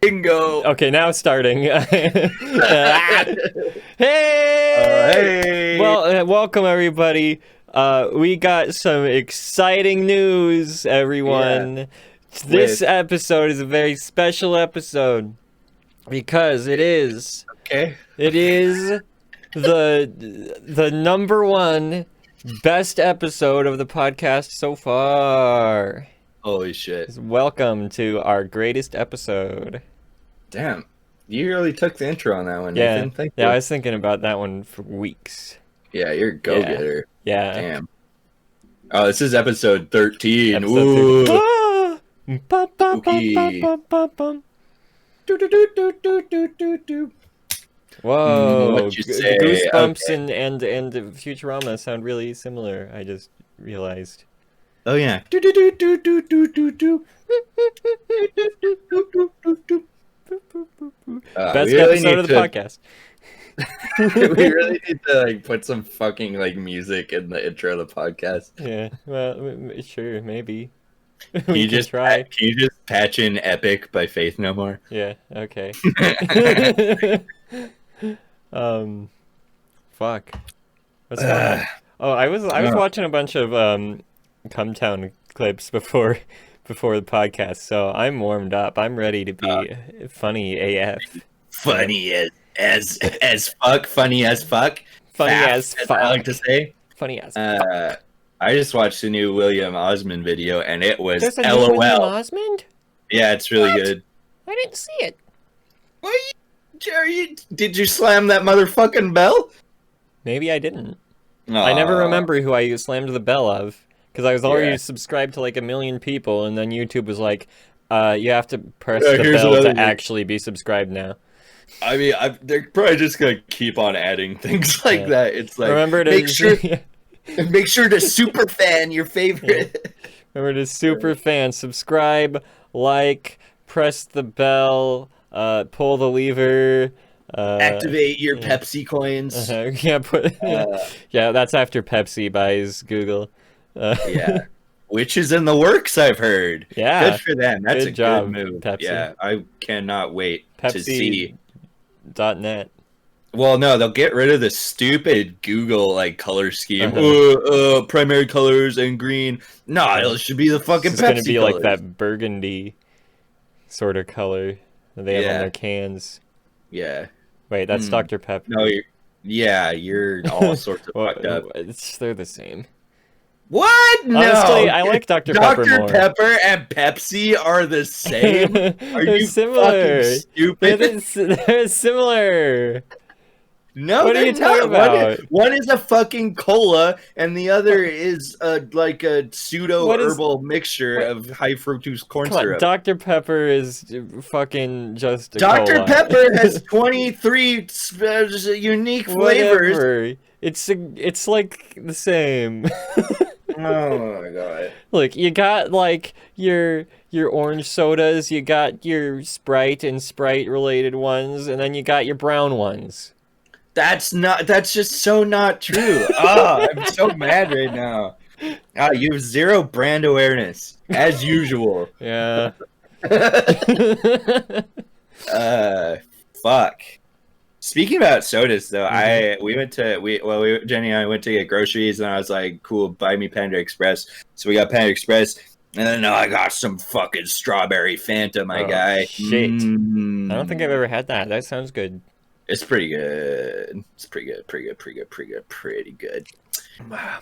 Bingo. Okay, now starting. Hey! Hey. Well, welcome everybody. We got some exciting news, everyone. This episode is a very special episode because it is Okay. the number one best episode of the podcast so far. Holy shit. Welcome to our greatest episode. Damn. You really took the intro on that one, Yeah, Nathan. Thank you. I was thinking about that one for weeks. Yeah, you're a go-getter. Yeah. Damn. Oh, this is episode 13. Episode 13. Ooh. Whoa. What you say? Goosebumps Okay. and Futurama sound really similar, I just realized. Oh, yeah. Best episode of the podcast. We really need to put some fucking music in the intro of the podcast. Yeah, well, sure, maybe. Can you just patch in "Epic" by Faith No More? Yeah. Okay. Fuck. What's going on? Oh, I was watching a bunch of Cumtown clips before the podcast, so I'm warmed up. I'm ready to be funny AF. Funny as fuck. Funny as fuck. Funny Faff, as fuck. I like to say. Funny as fuck. I just watched the new William Osmond video, and it was There's a LOL. new William Osmond? Yeah, it's really good. I didn't see it. Did you slam that motherfucking bell? Maybe I didn't. I never remember who I slammed the bell of, because I was already subscribed to like 1 million people, and then YouTube was like, you have to press the bell to actually be subscribed now. I mean, they're probably just gonna keep on adding things like that. It's like, remember to make sure to super fan your favorite. Remember to super fan, subscribe, like, press the bell, pull the lever, activate your Pepsi coins. Yeah, that's after Pepsi buys Google. Yeah, which is in the works, I've heard. Yeah, good for them. That's a job, good move. Pepsi. Yeah, I cannot wait to see. Pepsi.net. Well, no, they'll get rid of the stupid Google color scheme. Primary colors and green. No, it should be the fucking Pepsi. It's gonna be colors. Like that burgundy sort of color that they have on their cans. Yeah. Wait, that's Dr. Pepper. No, you're all sorts of fucked up. They're the same. What? No. Honestly, I like Dr. Pepper more. Dr. Pepper and Pepsi are the same? Are they're you similar. fucking stupid? They're similar. No, what are you talking about? One is a fucking cola, and the other is a pseudo herbal mixture of high fructose corn syrup. Dr. Pepper is fucking just a Dr. cola. Pepper has 23 unique flavors. Whatever. It's like the same. Oh my god. Look, you got your orange sodas, you got your Sprite and Sprite related ones, and then you got your brown ones. That's just so not true. I'm so mad right now. You have zero brand awareness, as usual. Yeah. Fuck. Speaking about sodas, though, Jenny and I went to get groceries, and I was like, cool, buy me Panda Express. So we got Panda Express, and then I got some fucking strawberry Fanta, my guy. Shit. I don't think I've ever had that. That sounds good. It's pretty good. It's pretty good.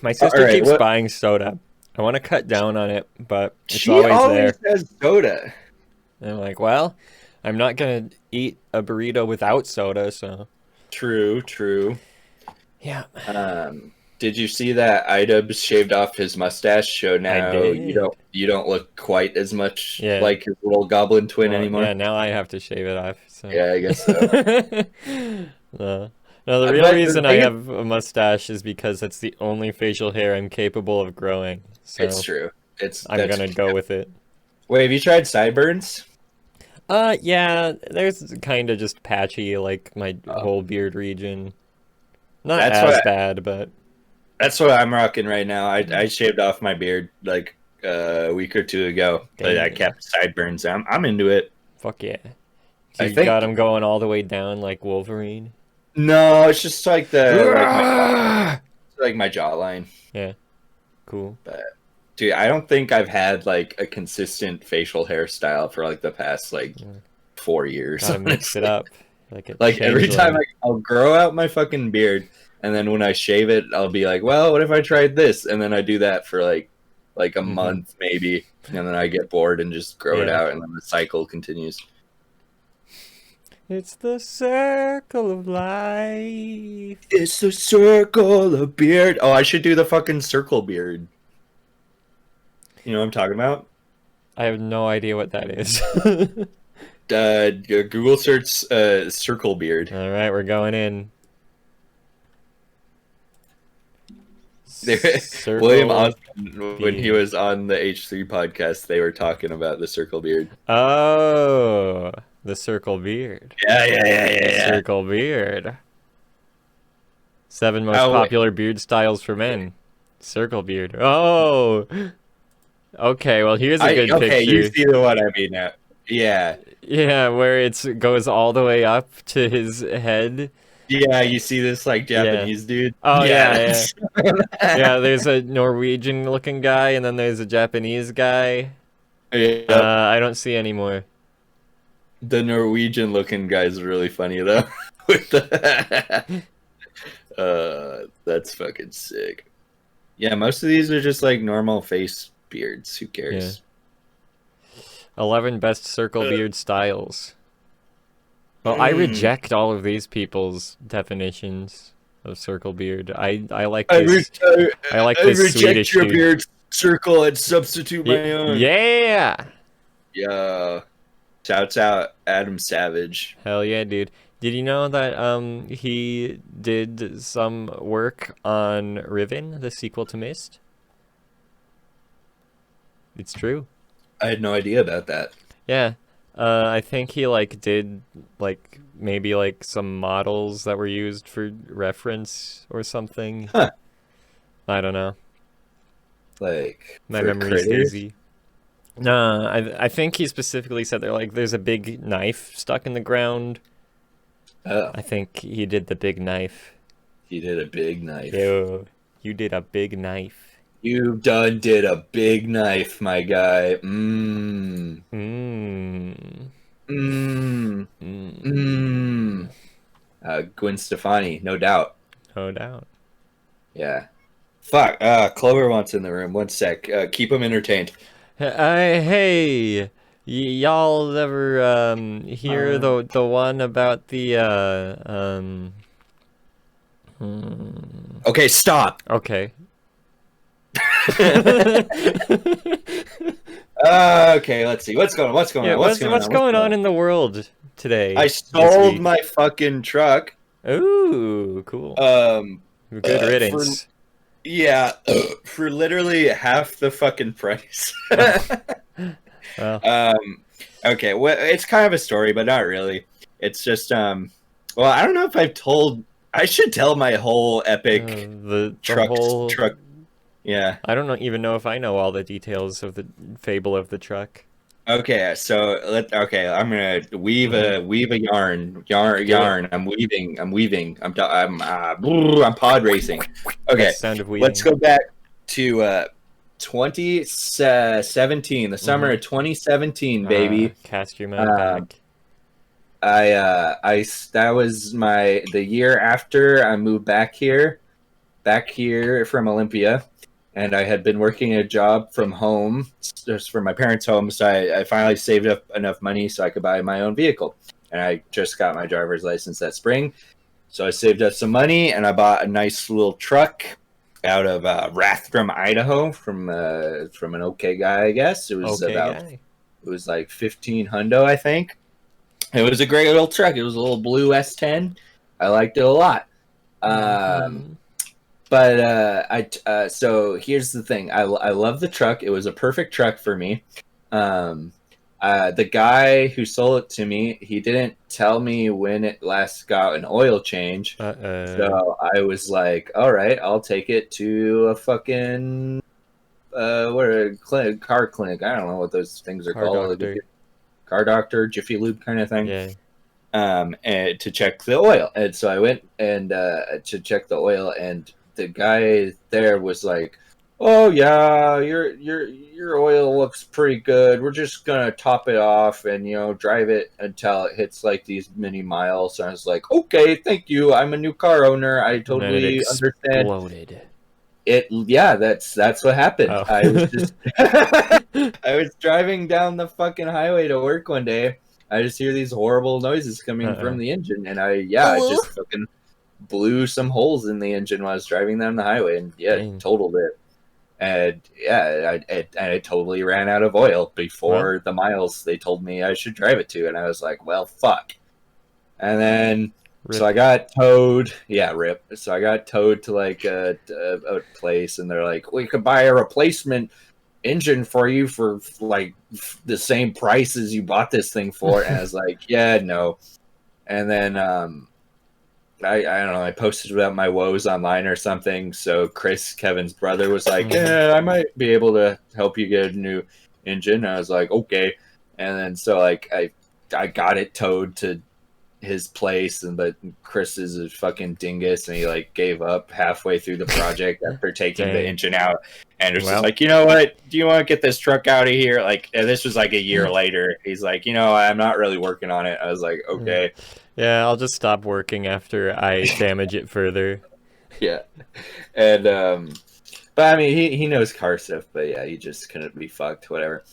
My sister keeps buying soda. I want to cut down on it, but it's always there. She always has soda. And I'm like, well, I'm not going to eat a burrito without soda, so. True. Yeah. Did you see that Idubbbz shaved off his mustache? So now you don't look quite as much like his little goblin twin anymore. Yeah, now I have to shave it off. So. Yeah, I guess so. No, the real reason I have a mustache is because it's the only facial hair I'm capable of growing. So it's true. I'm gonna go with it. Wait, have you tried sideburns? Yeah, there's kind of just patchy, like my whole beard region. Not as bad, but that's what I'm rocking right now. I shaved off my beard a week or two ago, but I kept sideburns. I'm into it. Fuck yeah. So I you think got him going all the way down like Wolverine. no, it's just like my jawline. Yeah, cool. But dude, I don't think I've had like a consistent facial hairstyle for like the past like 4 years. Gotta mix it Honestly. up. Like a Like every time changeling. I'll grow out my fucking beard, and then when I shave it, I'll be like, well, what if I tried this? And then I do that for like a month maybe, and then I get bored and just grow it out, and then the cycle continues. It's the circle of life. It's the circle of beard. Oh, I should do the fucking circle beard. You know what I'm talking about? I have no idea what that is. Google search circle beard. All right, we're going in. William Austin, when he was on the H3 podcast, they were talking about the circle beard. Oh, the circle beard. Yeah. Circle beard. 7 most popular beard styles for men. Circle beard. Oh. Okay, well here's a good picture. Okay, you see the one I mean now. Yeah. Yeah, where it goes all the way up to his head. Yeah, you see this like Japanese dude. Oh yeah. Yeah, there's a Norwegian looking guy and then there's a Japanese guy. Yep. I don't see any more. The Norwegian looking guy is really funny though. With the that's fucking sick. Yeah, most of these are just like normal face beards. Who cares? Yeah. 11 best circle beard styles. Well, I reject all of these people's definitions of circle beard. I like this. I like this reject Swedish your dude. beard circle and substitute my own. Yeah. Yeah. Shouts out Adam Savage. Hell yeah, dude. Did you know that he did some work on Riven, the sequel to Myst? It's true. I had no idea about that. Yeah. I think he like did like maybe like some models that were used for reference or something. Huh. I don't know. Like My memory's hazy. No, I think he specifically said there like there's a big knife stuck in the ground. Oh. I think he did the big knife. He did a big knife. Yo, you did a big knife. You done did a big knife, my guy. Gwen Stefani, no doubt. No doubt. Yeah. Fuck. Clover wants in the room. One sec. Keep him entertained. Hey, y'all ever hear the one about the Okay, stop. Okay. Okay, let's see. What's going on? What's going on in the world today? I sold my fucking truck. Ooh, cool. Good riddance. For literally half the fucking price. Well. Okay, well, it's kind of a story, but not really. It's just well, I don't know if I should tell my whole epic truck. Yeah. I don't even know if I know all the details of the fable of the truck. Okay, so I'm gonna weave a yarn. I'm weaving. I'm pod racing. Okay, sound of let's go back to 2017, the summer of 2017, baby. Cast your mind back. That was the year after I moved back here from Olympia. And I had been working a job from home, just from my parents' home, so I finally saved up enough money so I could buy my own vehicle. And I just got my driver's license that spring. So I saved up some money, and I bought a nice little truck out of Rathdrum, Idaho, from an okay guy, I guess. It was it was like 15 hundo, I think. It was a great little truck. It was a little blue S10. I liked it a lot. But so here's the thing. I love the truck. It was a perfect truck for me. The guy who sold it to me, he didn't tell me when it last got an oil change. So I was like, all right, I'll take it to a fucking car clinic. I don't know what those things are called. Doctor. Car doctor, Jiffy Lube kind of thing. Yeah. and to check the oil. And so I went and to check the oil, and the guy there was like, "Oh yeah, your oil looks pretty good. We're just gonna top it off and drive it until it hits like these many miles." And I was like, "Okay, thank you. I'm a new car owner. I totally understand." Exploded. Yeah, that's what happened. Oh. I was just I was driving down the fucking highway to work one day. I just hear these horrible noises coming from the engine, and I just fucking blew some holes in the engine while I was driving down the highway, and totaled it. And I totally ran out of oil before the miles they told me I should drive it to, and I was like, well, fuck. And then Rip. so I got towed. Yeah, rip. So I got towed to like a place, and they're like, we could buy a replacement engine for you for like the same price as you bought this thing for. And I was like, yeah, no. And then I don't know, I posted about my woes online or something. So Chris, Kevin's brother, was like, yeah, I might be able to help you get a new engine. And I was like, okay. And then so like I got it towed to his place, but Chris is a fucking dingus, and he like gave up halfway through the project after taking the engine out, and it was just like, you know what, do you want to get this truck out of here? Like, this was like a year later. He's like, I'm not really working on it. I was like, okay, yeah, I'll just stop working after I damage it further. Yeah. And but I mean, he knows car stuff, but yeah, he just couldn't be fucked, whatever.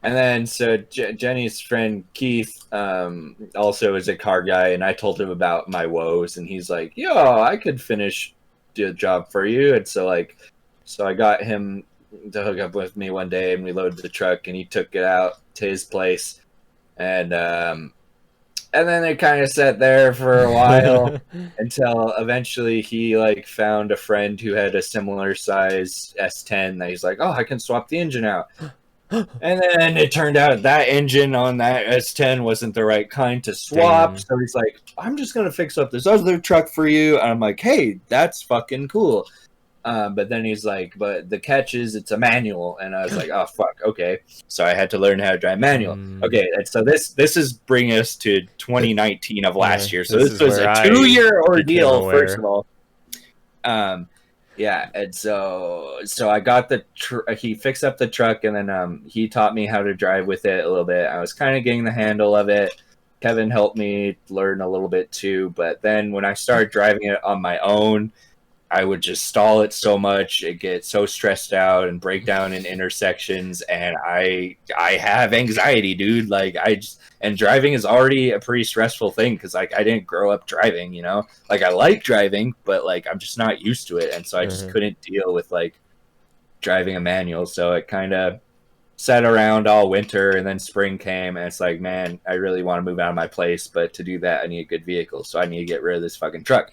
And then so Jenny's friend Keith also is a car guy, and I told him about my woes, and he's like, "Yo, I could finish the job for you." And so I got him to hook up with me one day, and we loaded the truck, and he took it out to his place, and then it kind of sat there for a while until eventually he like found a friend who had a similar size S10 that he's like, "Oh, I can swap the engine out." And then it turned out that engine on that S10 wasn't the right kind to swap. Damn. So he's like, I'm just going to fix up this other truck for you. And I'm like, hey, that's fucking cool. But then he's like, but the catch is it's a manual. And I was like, oh, fuck. Okay. So I had to learn how to drive manual. Okay. And so this is bringing us to 2019 of last year. So this was a 2-year ordeal, first of all. Yeah, and so I got he fixed up the truck, and then he taught me how to drive with it a little bit. I was kind of getting the handle of it. Kevin helped me learn a little bit too, but then when I started driving it on my own, I would just stall it so much, it get so stressed out and break down in intersections, and I have anxiety, dude. Like and driving is already a pretty stressful thing because like I didn't grow up driving, like I like driving, but like I'm just not used to it, and so I just couldn't deal with like driving a manual. So it kind of sat around all winter, and then spring came, and it's like, man, I really want to move out of my place, but to do that I need a good vehicle, so I need to get rid of this fucking truck.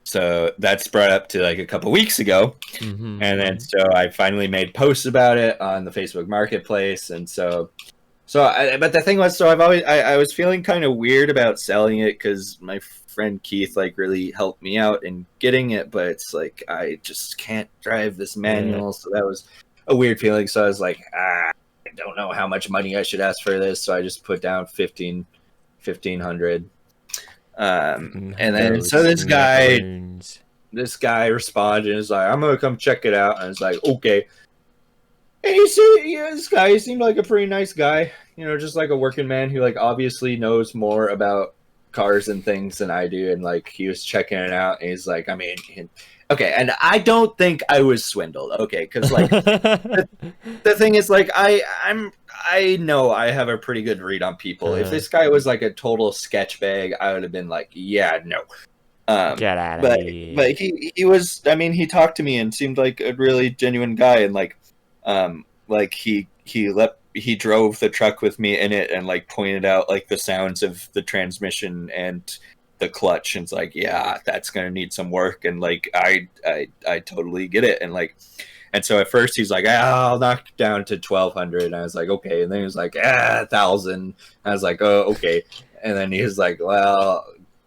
So that's brought up to like a couple weeks ago. And then so I finally made posts about it on the Facebook Marketplace. And but the thing was, so I was feeling kind of weird about selling it because my friend Keith like really helped me out in getting it, but it's like I just can't drive this manual. So that was a weird feeling. So I was like, I don't know how much money I should ask for this. So I just put down $1,500. And then so this guy responded and was like, I'm gonna come check it out. And I was like, okay. And this guy, he seemed like a pretty nice guy, just like a working man who like obviously knows more about cars and things than I do. And like he was checking it out, and he's like, I mean, okay. And I don't think I was swindled. Okay, because like the thing is, like I know I have a pretty good read on people. If this guy was like a total sketch bag, I would have been like, yeah, no. Get out of here. But he was, I mean, he talked to me and seemed like a really genuine guy, and like he drove the truck with me in it and like pointed out like the sounds of the transmission and the clutch, and it's like, yeah, that's gonna need some work, and like I totally get it. And so at first he's like, I'll knock it down to 1,200, and I was like, okay. And then he was like, 1,000. I was like, oh, okay. And then he was like, well,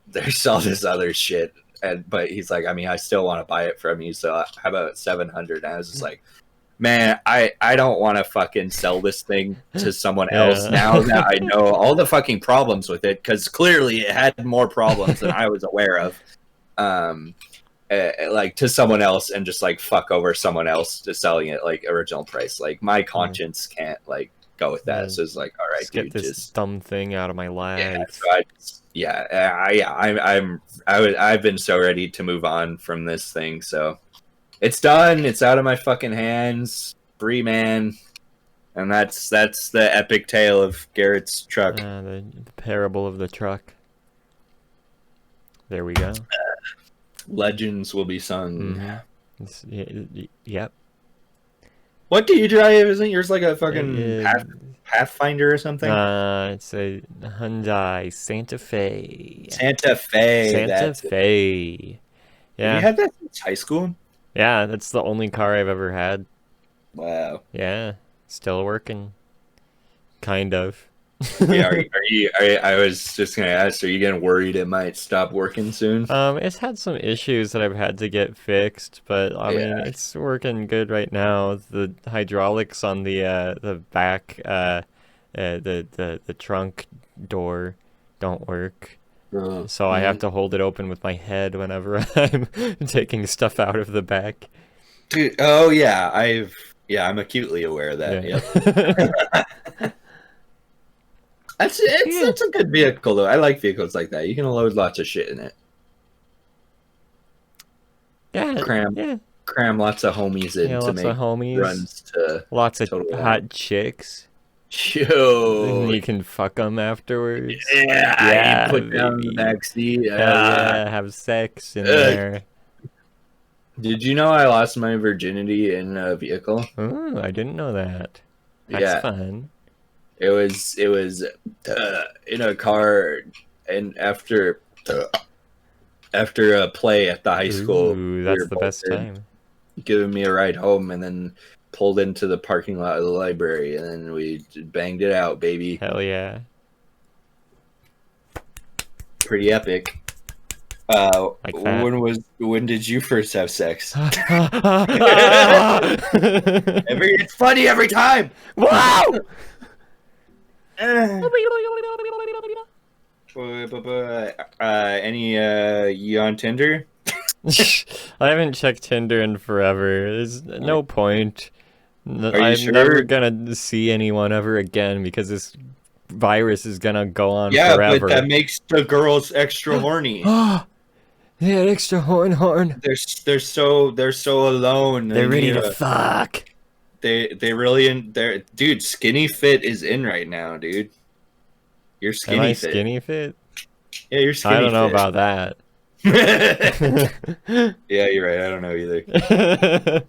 there's all this other shit, but he's like, I mean, I still want to buy it from you, so how about 700? And I was just like, man, I don't want to fucking sell this thing to someone else Yeah. now that I know all the fucking problems with it, because clearly it had more problems than I was aware of. Like to someone else and just like fuck over someone else to selling it like original price. Like my conscience can't like go with that. So it's like, all right, Just get dude, this just dumb thing out of my life. I've been so ready to move on from this thing. So it's done. It's out of my fucking hands. Free man. And that's the epic tale of Garrett's truck. The parable of the truck. There we go. Legends will be sung. Yep. What do you drive? Isn't yours like a fucking Pathfinder or something? It's a Hyundai Santa Fe. Santa Fe. Santa Fe. Yeah. Have you had that since high school? Yeah, that's the only car I've ever had. Wow. Yeah, still working. Kind of. Yeah, I was just gonna ask, are you getting worried it might stop working soon? It's had some issues that I've had to get fixed, but I mean it's working good right now. The hydraulics on the back the trunk door don't work. So I have to hold it open with my head whenever I'm taking stuff out of the back. Dude, oh yeah, I'm acutely aware of that. Yeah. Yep. It's a good vehicle though. I like vehicles like that. You can load lots of shit in it. Yeah. Cram lots of homies in to make runs to lots of hot chicks. Yo. And you can fuck them afterwards. Yeah, you put down the backseat. Have sex in there. Did you know I lost my virginity in a vehicle? Oh, I didn't know that. That's fun. It was in a car, and after a play at the high school. Ooh, that's the best time. Giving me a ride home, and then pulled into the parking lot of the library, and then we banged it out, baby. Hell yeah. Pretty epic. When did you first have sex? It's funny every time. Wow. Any you on Tinder? I haven't checked Tinder in forever. There's no point. I'm sure? never gonna see anyone ever again because this virus is gonna go on forever. Yeah, but that makes the girls extra horny. They had extra horn. They're so alone. They're ready to fuck. They really dude. Skinny fit is in right now, dude. You're skinny Am I fit. Skinny fit? Yeah, you're skinny. I don't know fit. about that. Yeah, you're right. I don't know either.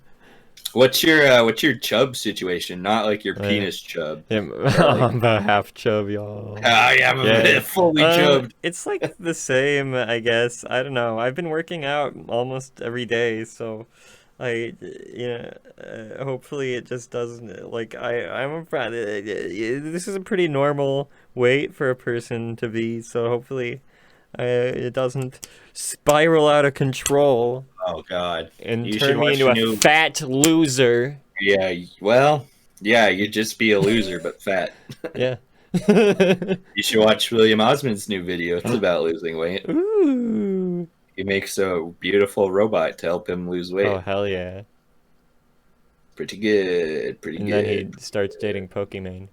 What's your chub situation? Not like your penis chub. I'm about half chub, y'all. I'm fully chubbed. It's like the same, I guess. I don't know. I've been working out almost every day, so hopefully it just doesn't I'm proud. This is a pretty normal weight for a person to be, so hopefully it doesn't spiral out of control. Oh God! And turn me into a fat loser. Yeah, well, yeah, you'd just be a loser but fat. Yeah. You should watch William Osmond's new video. It's about losing weight. Ooh. He makes a beautiful robot to help him lose weight. Oh hell yeah! Pretty good. And then he starts dating Pokemon.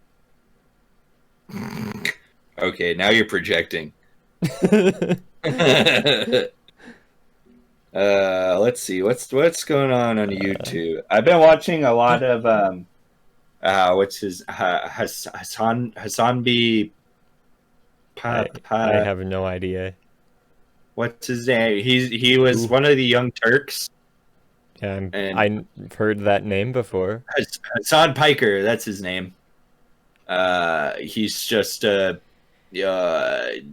Okay, now you're projecting. Let's see what's going on YouTube. I've been watching a lot of what's his Hassan B. I have no idea. What's his name? He was one of the Young Turks. Yeah, I've heard that name before. Hassan Piker, that's his name. He's just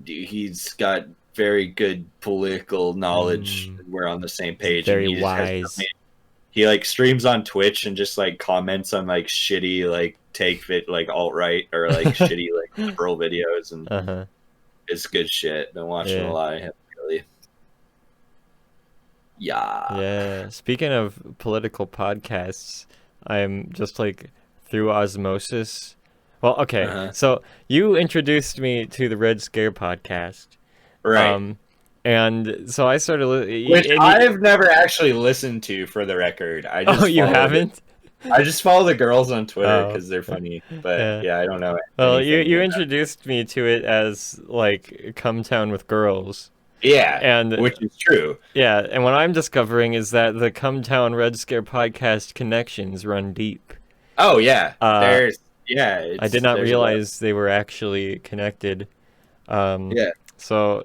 he's got very good political knowledge. We're on the same page. Very wise. He like streams on Twitch and just like comments on like shitty like alt-right or like shitty like liberal videos, and it's good shit. Been watching a lot of him really. Yeah. Speaking of political podcasts, I'm just like through osmosis. Well, okay. So you introduced me to the Red Scare podcast. Right. And so I started... Which I've never actually listened to, for the record. You haven't? I just follow the girls on Twitter because they're funny. But yeah, I don't know. Well, you introduced me to it as like Come Town with Girls. Yeah, and which is true. Yeah, and what I'm discovering is that the Come Town Red Scare podcast connections run deep. Oh yeah, I did not realize they were actually connected. Yeah. So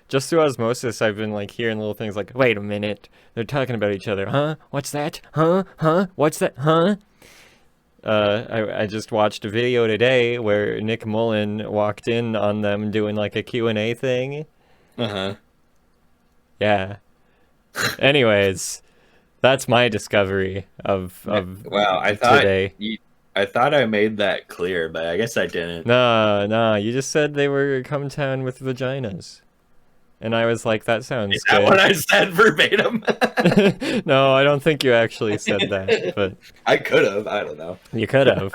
just through osmosis, I've been like hearing little things like, "Wait a minute, they're talking about each other, huh? What's that? Huh? What's that? Huh?" I just watched a video today where Nick Mullen walked in on them doing like a Q&A thing. Yeah. Anyways, that's my discovery of today. I thought I made that clear, but I guess I didn't. No, you just said they were Come Town with vaginas. And I was like, that sounds good. Is that what I said verbatim? No, I don't think you actually said that, but I could have. I don't know. You could have.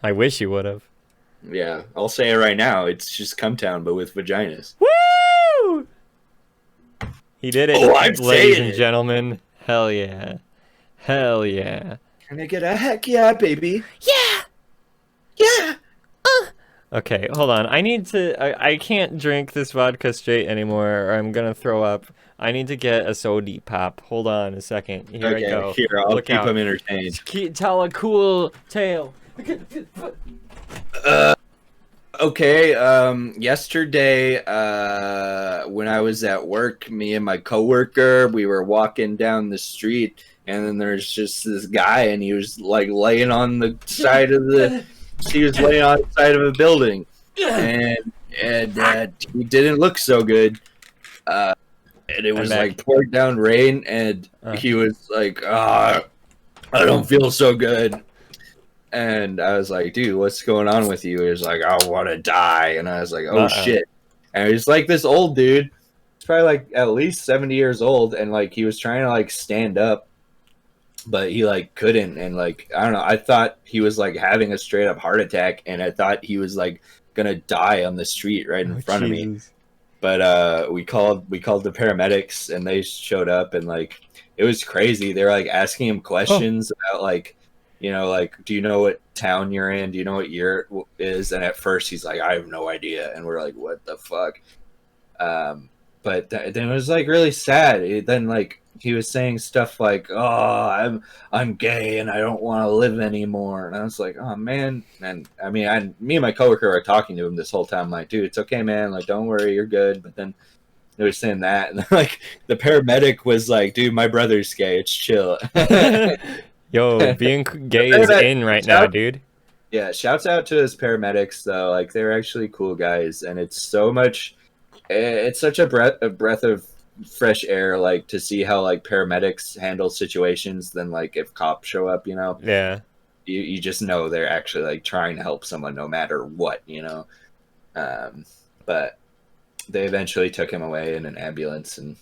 I wish you would have. Yeah, I'll say it right now. It's just Come Town, but with vaginas. Woo! He did it, ladies and gentlemen. Hell yeah. Hell yeah. Can I get a heck yeah, baby? Yeah! Yeah! Okay, hold on. I can't drink this vodka straight anymore, or I'm gonna throw up. I need to get a soda pop. Hold on a second. Here I go. Here, I'll keep him entertained. Tell a cool tale. Yesterday, when I was at work, me and my coworker, we were walking down the street, and then there's just this guy, and he was like laying on the side of the... He was laying on the side of a building, and he didn't look so good. And it was like pouring down rain, and he was like, I don't feel so good. And I was like, dude, what's going on with you? He was like, I want to die. And I was like, oh shit. And he was like this old dude. He's probably like at least 70 years old, and like he was trying to like stand up, but he like couldn't, and like I don't know, I thought he was like having a straight up heart attack, and I thought he was like gonna die on the street right in front of me. But we called the paramedics, and they showed up, and like it was crazy. They were like asking him questions about like, like, do you know what town you're in? Do you know what year it is? And at first he's like, I have no idea, and we're like, what the fuck? But then it was like really sad. Then like he was saying stuff like, "Oh, I'm gay and I don't want to live anymore." And I was like, "Oh man." And I mean, me and my coworker were talking to him this whole time, like, "Dude, it's okay, man. Like, don't worry, you're good." But then they were saying that, and then, like the paramedic was like, "Dude, my brother's gay. It's chill." Yo, being gay is in right now, dude. Yeah, shouts out to his paramedics though. Like they're actually cool guys, and it's such a breath of fresh air, like to see how like paramedics handle situations than like if cops show up, Yeah, you just know they're actually like trying to help someone no matter what. But they eventually took him away in an ambulance, and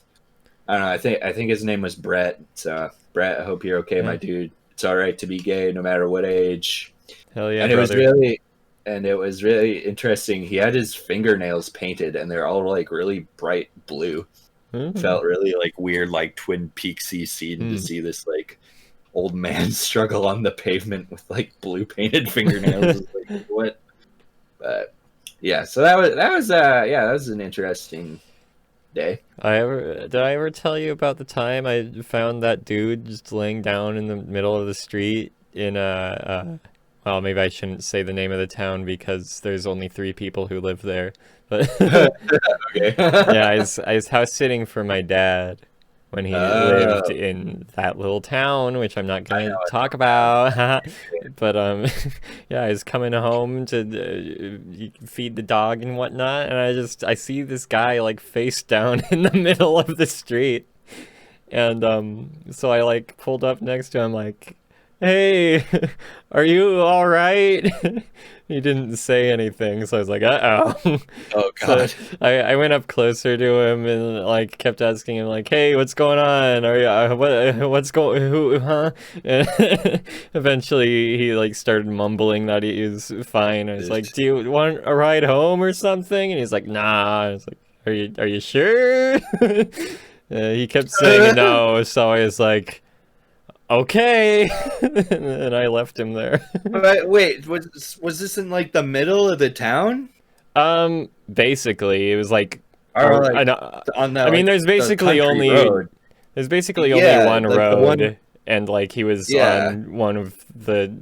I don't know, I think his name was Brett. So Brett, I hope you're okay, my dude. It's all right to be gay no matter what age. Hell yeah. And it was really interesting. He had his fingernails painted, and they're all like really bright blue. Felt really like weird, like Twin Peaksy scene to see this like old man struggle on the pavement with like blue painted fingernails. Like, what? But yeah, so that was an interesting day. Did I ever tell you about the time I found that dude just laying down in the middle of the street in well, maybe I shouldn't say the name of the town because there's only 3 people who live there. But okay. Yeah, I was house sitting for my dad when he lived in that little town, which I'm not going to talk about. But yeah, I was coming home to feed the dog and whatnot, and I see this guy like face down in the middle of the street, and so I like pulled up next to him like, hey, are you all right? He didn't say anything, so I was like, uh-oh. Oh So God. I went up closer to him and like kept asking him like, "Hey, what's going on? Are you what's going who huh?" And eventually he like started mumbling that he was fine. I was like, "Do you want a ride home or something?" And he's like, "Nah." I was like, are you sure?" He kept saying no, so I was like, "Okay." And I left him there. But wait, was this in like the middle of the town? Basically, it was like, Or like I know. on the I mean, like there's the basically country only road? Yeah, one like the one. road, and like he was Yeah. on one of the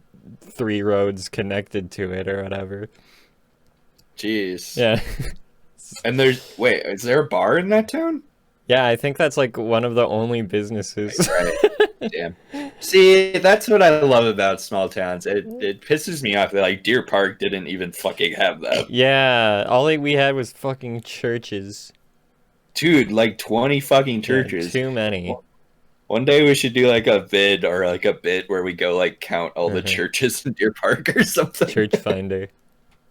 three roads connected to it or whatever. Jeez. Yeah, And wait, is there a bar in that town? yeah. I think that's like one of the only businesses. Right. Damn. See, that's what I love about small towns. It pisses me off that like Deer Park didn't even fucking have that. Yeah, we had was fucking churches. Dude, like 20 fucking Yeah, churches. too many. One day we should do like a vid or like a bit where we go like count all the churches in Deer Park or something. Church finder.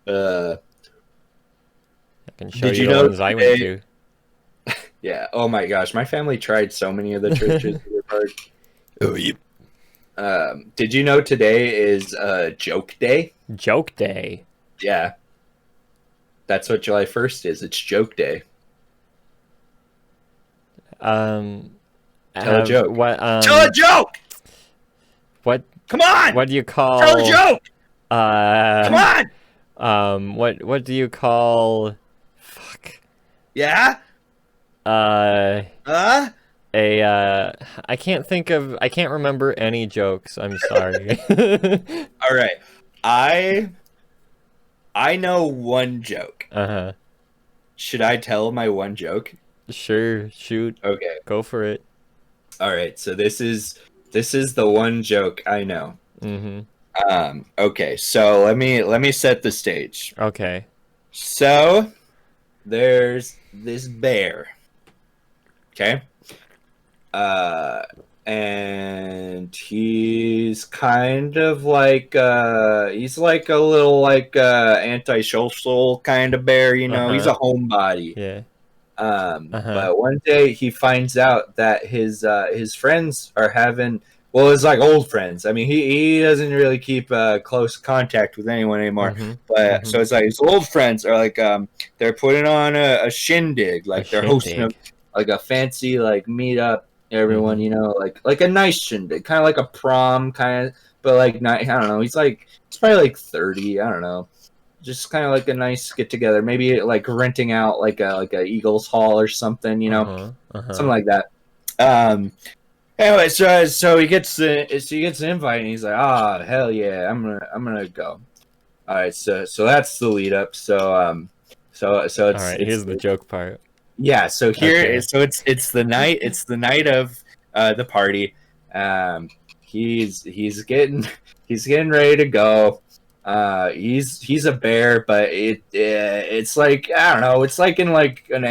Uh, I can show did you you the know ones I went to. Yeah. Oh my gosh, my family tried so many of the churches in Deer Park. Oh, yep. Did you know today is Joke Day? Joke day. Yeah. That's what July 1st is. It's Joke Day. Um, Tell a joke. What Tell a joke! what Come on! what do you call Tell a joke! Come on! what do you call fuck Yeah? uh Huh? I can't remember any jokes. I'm sorry. All right. I know one joke. Uh-huh. Should I tell my one joke? Sure, shoot. Okay. Go for it. All right. So this is the one joke I know. Mhm. Okay. So let me set the stage. Okay. So there's this bear. Okay. And he's kind of like he's like a little like antisocial kind of bear, you know. He's a homebody. Yeah. But one day he finds out that his friends are having, well, it's like old friends. I mean, he doesn't really keep close contact with anyone anymore. But so it's like his old friends are like they're putting on a shindig, like they're hosting like a fancy like meetup. Everyone, you know, like a nice shindig, kind of like a prom, kind of, but like not. I don't know. He's probably like 30. I don't know. Just kind of like a nice get together. Maybe like renting out like a Eagles Hall or something. You know, something like that. Anyway, so he gets the invite and he's like, ah, hell yeah, I'm gonna go. All right, so that's the lead up. So it's all right. Here's the joke part. Yeah, so it's the night of the party. He's getting ready to go. He's a bear, but it's like, I don't know. It's like in like an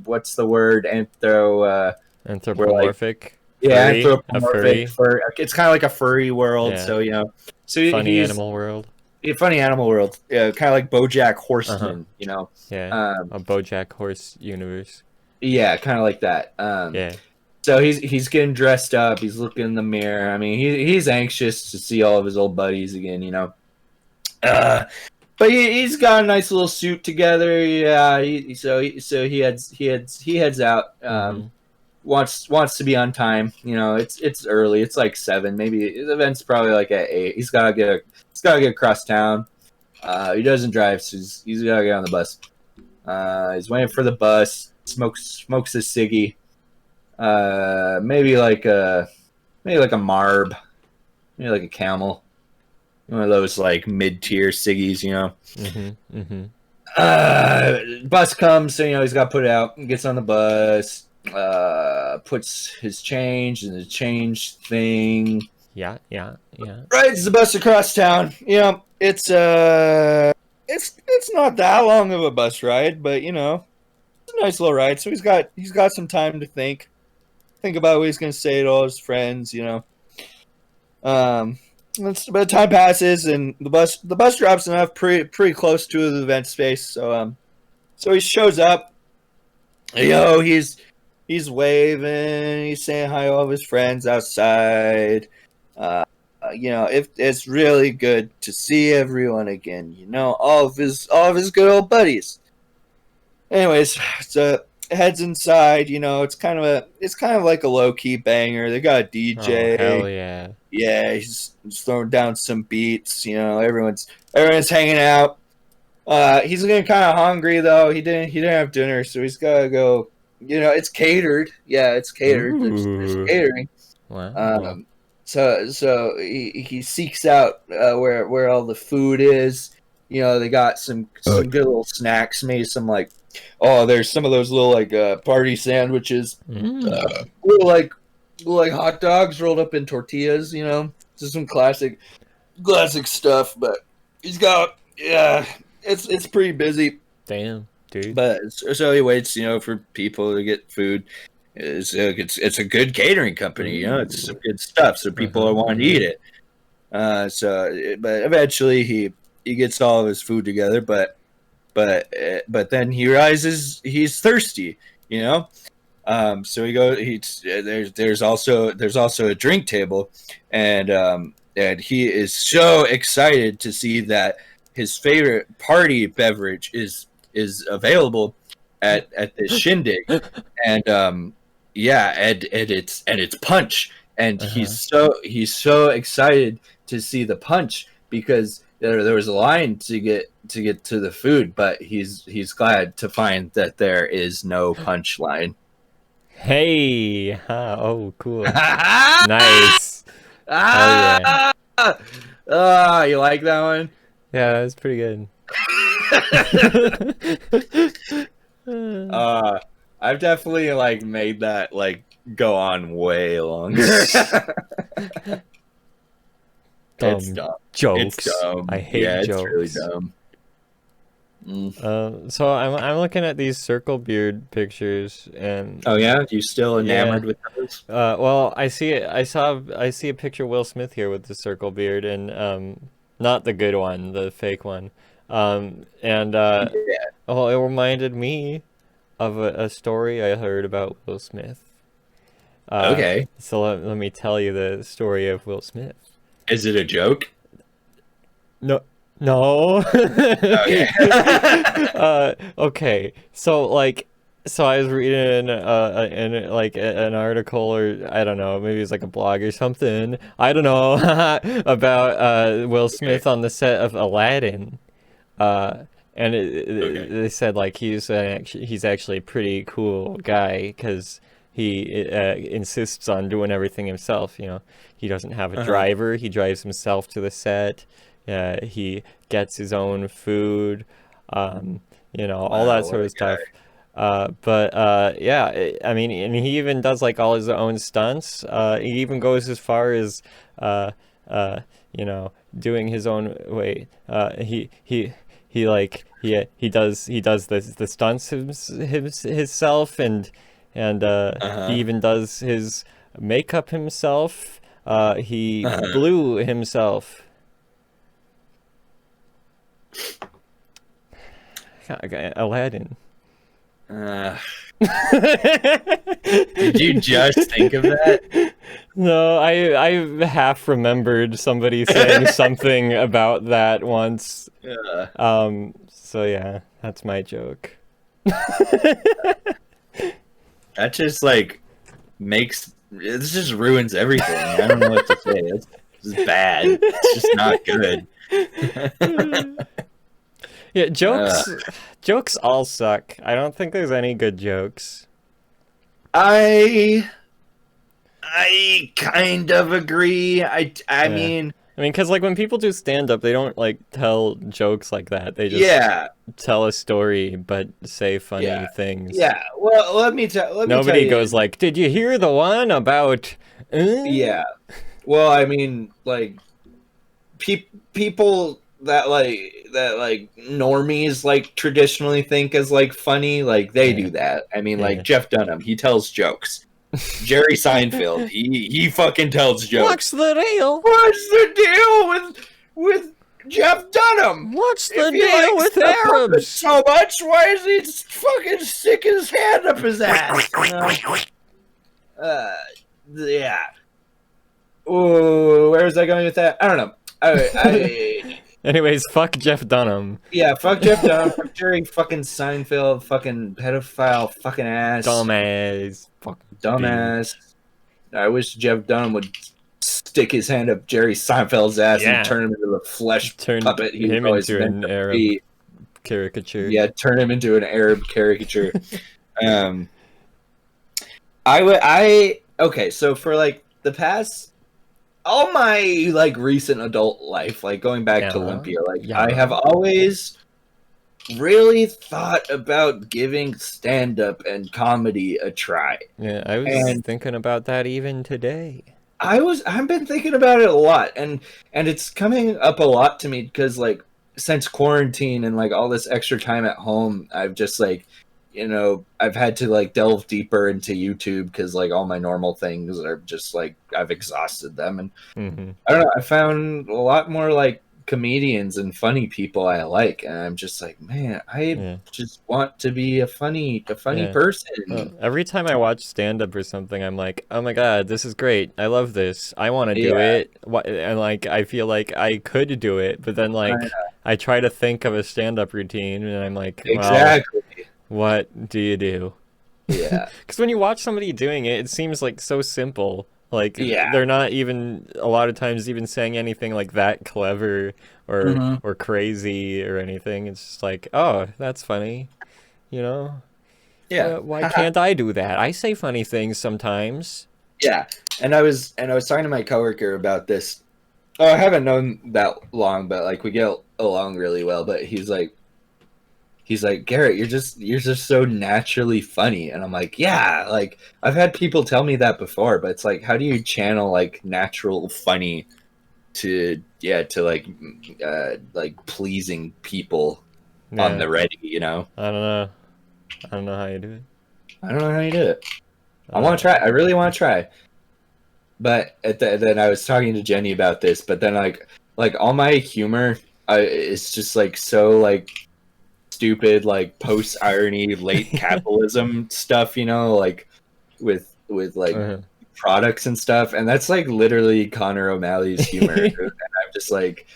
what's the word? Anthropomorphic. Yeah, furry? anthropomorphic. It's kind of like a furry world. Yeah. So you know, so Funny animal world. Funny animal world. Yeah, kind of like BoJack Horseman. You know. Yeah. A BoJack Horse universe. Yeah, kind of like that. Yeah. So he's getting dressed up. He's looking in the mirror. I mean, he's anxious to see all of his old buddies again. You know. But he's got a nice little suit together. Yeah. So he heads out. Wants to be on time. You know, it's early. It's like 7. Maybe the event's probably like at 8. He's gotta get across town. He doesn't drive, so he's gotta get on the bus. He's waiting for the bus. Smokes a ciggy. Maybe like a Marb, maybe like a Camel. One of those like mid-tier ciggies, you know. Bus comes, so you know he's got to put it out. Gets on the bus. Puts his change in the change thing. Yeah. Rides the bus across town. You know, it's not that long of a bus ride, but you know, it's a nice little ride. So he's got some time to think about what he's gonna say to all his friends. You know, But time passes, and the bus drops enough pretty close to the event space. So he shows up. He's waving. He's saying hi to all of his friends outside. If it's really good to see everyone again. All of his good old buddies. Anyways, so heads inside. It's kind of like a low key banger. They got a DJ. Oh, hell yeah. Yeah, he's throwing down some beats. Everyone's hanging out. He's getting kind of hungry though. He didn't have dinner, so he's gotta go. It's catered. Yeah, it's catered. There's catering. Wow. So he seeks out where all the food is. They got some good little snacks. Maybe some there's some of those little party sandwiches. Little hot dogs rolled up in tortillas. Just some classic stuff. But he's got it's pretty busy. Damn, dude. But so he waits, for people to get food. It's a good catering company, it's some good stuff, so people are wanting to eat it. But eventually he gets all of his food together, but then he realizes he's thirsty, So there's also a drink table, and he is so excited to see that his favorite party beverage is available at this shindig, and it's punch, and he's so excited to see the punch because there was a line to get to the food, but he's glad to find that there is no punch line. Hey, oh, cool, nice. Yeah. You like that one? Yeah, that's pretty good. I've definitely made that go on way longer. It's dumb. Jokes. It's dumb. I hate jokes. It's really dumb. So I'm looking at these circle beard pictures, and oh yeah, you still enamored with those? Well, I see a picture of Will Smith here with the circle beard, and not the good one, the fake one. Well, it reminded me of a story I heard about Will Smith. Okay. So let me tell you the story of Will Smith. Is it a joke? No. Okay. Okay. So I was reading an article, or I don't know, maybe it's a blog or something. I don't know about Will Smith on the set of Aladdin. And they said he's actually a pretty cool guy because he insists on doing everything himself. He doesn't have a driver. He drives himself to the set. He gets his own food. All that sort of stuff. I mean, and he even does all his own stunts. He even goes as far as doing his own way. He does the stunts himself, and he even does his makeup himself. He blew himself. Aladdin. Did you just think of that? No, I half remembered somebody saying something about that once. So yeah, that's my joke. That just this just ruins everything. I don't know what to say. This is bad. It's just not good. Yeah, jokes all suck. I don't think there's any good jokes. I kind of agree. I mean, because when people do stand up, they don't tell jokes like that. They just tell a story but say funny things. Yeah. Well, let me tell. Nobody goes "Did you hear the one about?" Yeah. Well, I mean, people that normies traditionally think as funny, they do that. I mean, Jeff Dunham, he tells jokes. Jerry Seinfeld. He fucking tells jokes. What's the deal? What's the deal with Jeff Dunham? What's the deal with Arabs? So much? Why is he fucking stick his hand up his ass? Yeah. Ooh, where was I going with that? I don't know. Anyways, fuck Jeff Dunham. Yeah, fuck Jeff Dunham, fuck Jerry fucking Seinfeld, fucking pedophile, fucking ass. Dumbass. Dumbass. I wish Jeff Dunham would stick his hand up Jerry Seinfeld's ass and turn him into the flesh puppet he him always into meant an to Arab be. caricature. Yeah, turn him into an Arab caricature. Okay, so for like the past all my like recent adult life, like going back to Olympia, like I have always really thought about giving stand-up and comedy a try. Yeah, I was thinking about that even today. I've been thinking about it a lot, and it's coming up a lot to me because like since quarantine and like all this extra time at home, I've just like, you know, I've had to like delve deeper into YouTube because like all my normal things are just like I've exhausted them, and I don't know, I found a lot more like comedians and funny people I like, and I'm just like, man, I just want to be a funny person. Every time I watch stand-up or something, I'm like, oh my god, this is great, I love this, I want to do it, and like I feel like I could do it, but then like I try to think of a stand-up routine and I'm like, exactly, what do you do? Yeah, because when you watch somebody doing it, it seems like so simple. Like, they're not even, a lot of times, even saying anything like that clever or crazy or anything. It's just like, oh, that's funny, you know? Yeah. Why can't I do that? I say funny things sometimes. Yeah, and I was talking to my coworker about this. Oh, I haven't known that long, but like we get along really well. But he's like, Garrett, you're just so naturally funny, and I'm like, yeah, like I've had people tell me that before, but it's like, how do you channel like natural funny to like pleasing people on the ready, you know? I don't know how you do it. I don't know how you do it. I want to try. I really want to try. But then I was talking to Jenny about this, but then like all my humor is just like so like stupid, like post irony, late capitalism stuff, you know, like with like products and stuff, and that's like literally Connor O'Malley's humor. And I'm just like,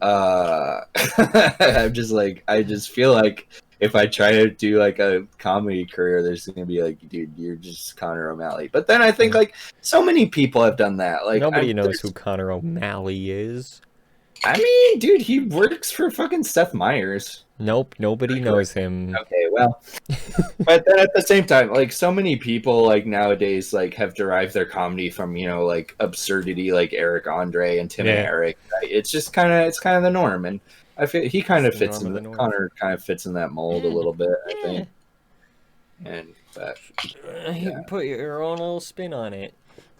I'm just like, I just feel like if I try to do like a comedy career, there's gonna be like, dude, you're just Connor O'Malley. But then I think like so many people have done that. Like nobody knows who Connor O'Malley is. I mean, dude, he works for fucking Seth Meyers. Nope, nobody knows him. Okay, well, but then at the same time, like so many people like nowadays like have derived their comedy from, you know, like absurdity, like Eric Andre and Tim and Eric. Right? It's just kind of the norm, and I feel he kind of fits in. Connor kind of fits in that mold a little bit, I think. And but you put your own little spin on it.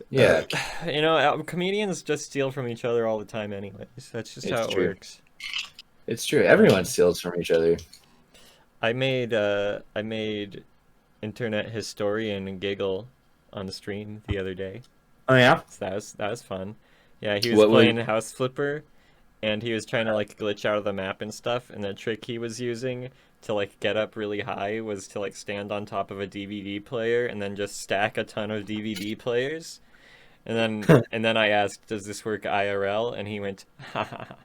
Yeah, you know, comedians just steal from each other all the time anyways. That's just how it works. It's true. Everyone steals from each other. I made internet historian giggle on the stream the other day. Oh yeah? So that was fun. Yeah, he was playing House Flipper, and he was trying to like glitch out of the map and stuff, and the trick he was using to like get up really high was to like stand on top of a DVD player and then just stack a ton of DVD players. And then I asked, "Does this work IRL?" And he went, "Ha ha ha."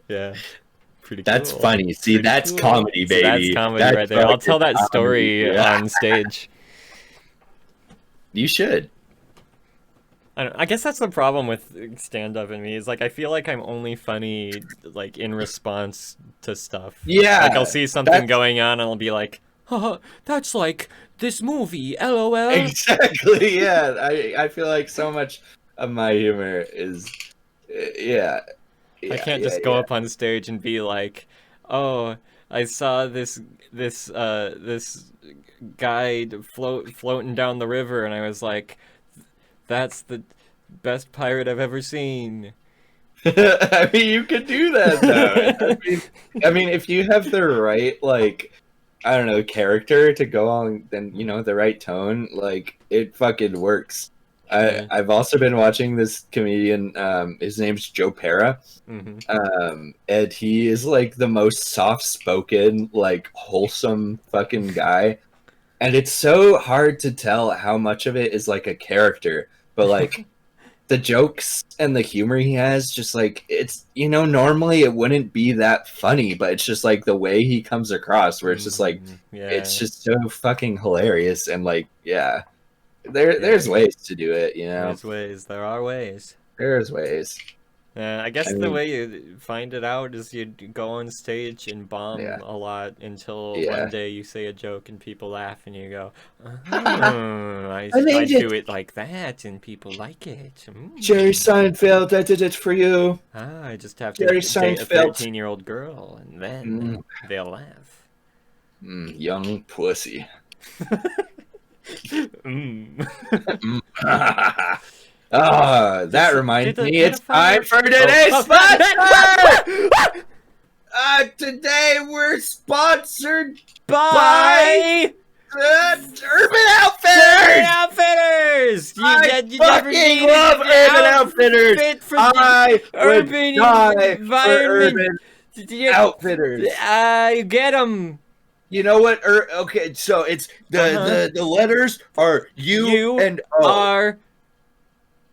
Yeah, pretty. That's cool. funny. See, Pretty that's cool. comedy, baby. So that's comedy right there. I'll tell that story on stage. You should. I guess that's the problem with stand-up in me is like I feel like I'm only funny like in response to stuff. Yeah, like I'll see something going on and I'll be like, "Haha, that's like this movie, LOL." Exactly. Yeah, I feel like so much of my humor is, I can't just go up on stage and be like, "Oh, I saw this guy floating down the river," and I was like, "That's the best pirate I've ever seen." I mean, you could do that though. I mean, if you have the right like I don't know, character to go on, then you know, the right tone, like it fucking works. I've also been watching this comedian. His name's Joe Pera. Mm-hmm. And he is like the most soft-spoken, like wholesome fucking guy. And it's so hard to tell how much of it is like a character, but like the jokes and the humor he has, just like it's, you know, normally it wouldn't be that funny, but it's just like the way he comes across, where it's just like Yeah. it's just so fucking hilarious. And like, yeah, there's ways to do it, you know. There's ways. There are ways. There's ways. I guess I the mean, way you find it out is you go on stage and bomb Yeah. a lot until Yeah. one day you say a joke and people laugh and you go, oh, I made do it like that and people like it. Jerry Seinfeld, I did it for you. I just have Jerry to date a Seinfeld. 13-year-old girl and then they'll laugh. Young pussy. That reminds me, it's time for today's sponsor! Today we're sponsored by Urban Outfitters! Urban Outfitters! I fucking love Urban Outfitters! I would die for Urban Outfitters. You get them. You know what? Okay, so it's the letters are U and O. R.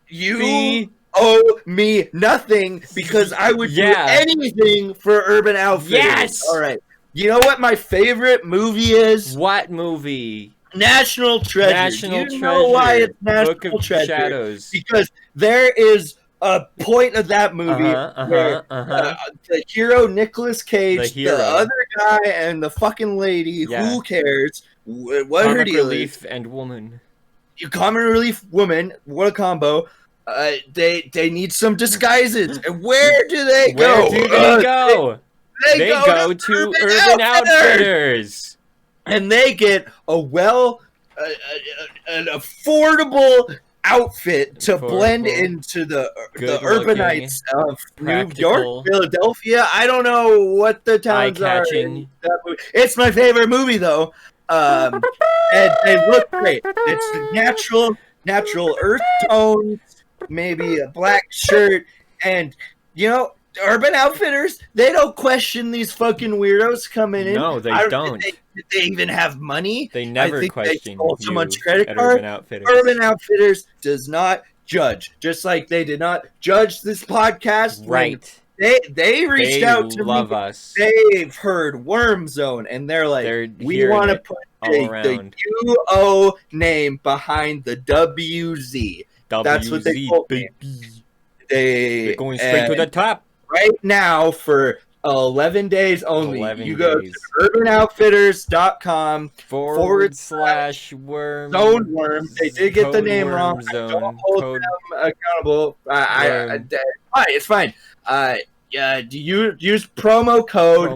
You owe me nothing because I would do anything for Urban Outfitters. Yes. All right. You know what my favorite movie is? What movie? National Treasure. National Do you know why it's National Book of Treasure? Shadows. Because there is a point of that movie where the hero Nicolas Cage, the other guy, and the fucking lady, who cares what her deal relief and woman. Comic relief woman, what a combo. They need some disguises. And where do they go? Where do they go? They go to Urban Outfitters. And they get an affordable outfit to blend into the urbanites of New York, Philadelphia. I don't know what the towns are. It's my favorite movie though. And they look great. It's natural earth tones, maybe a black shirt, and you know, Urban Outfitters, they don't question these fucking weirdos coming in. No, they don't. They even have money. They never question someone's credit card. Urban Outfitters does not judge, just like they did not judge this podcast. Right. They reached out to love me. Us. They've heard Worm Zone, and they're like, we want to put the UO name behind the WZ. That's what they told me. They're going straight to the top. Right now, for 11 days only, you go to urbanoutfitters.com /worm. Zone Worm. They did get the name wrong. Don't hold them accountable. It's fine. You use promo code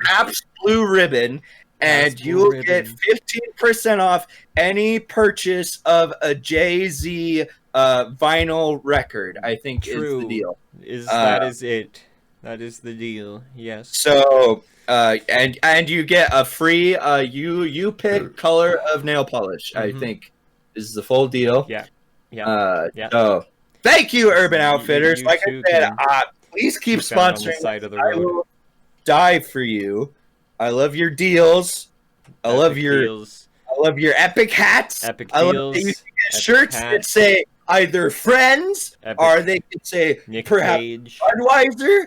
Apps Blue Ribbon, and you will get 15% off any purchase of a Jay-Z vinyl record. I think is the deal. That is it. That is the deal. Yes. So and you get a free you pick color of nail polish. I think is the full deal. Yeah. So thank you, Urban Outfitters. Like I said, please keep sponsoring. I will die for you. I love your deals. I love your epic hats. Epic I love deals. that you can get shirts that say either friends or they could say Nick perhaps Cage. Budweiser.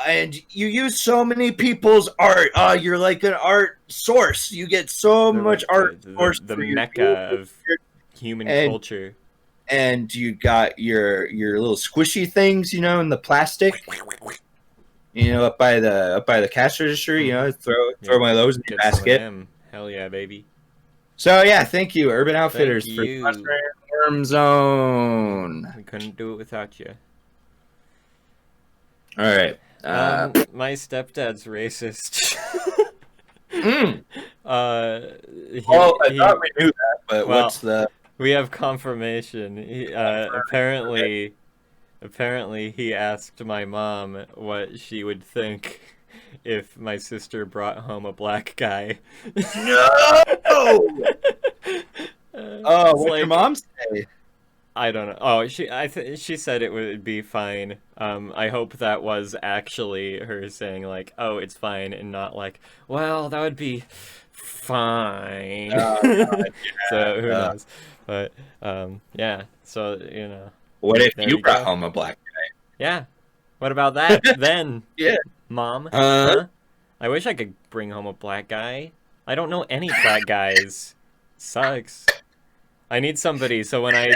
And you use so many people's art. You're like an art source. You get so much art source. The mecca of human culture. And you got your little squishy things, you know, in the plastic. You know, up by the cash register. You know, throw one of those in your basket. Hell yeah, baby. So yeah, thank you, Urban Outfitters, for sponsoring Worm Zone. We couldn't do it without you. All right. My stepdad's racist. I thought we knew that, but what's the? We have confirmation. Apparently, he asked my mom what she would think if my sister brought home a black guy. No. Oh, It's what'd your mom say? I don't know. Oh, she said it would be fine. I hope that was actually her saying like, "Oh, it's fine," and not like, "Well, that would be fine." Oh, God, So who yeah. knows? But yeah. So What if there you you brought go. home a black Yeah. What about that then, guy? Yeah. Mom? Uh, Huh? I wish I could bring home a black guy. I don't know any black guys. Sucks. I need somebody so when I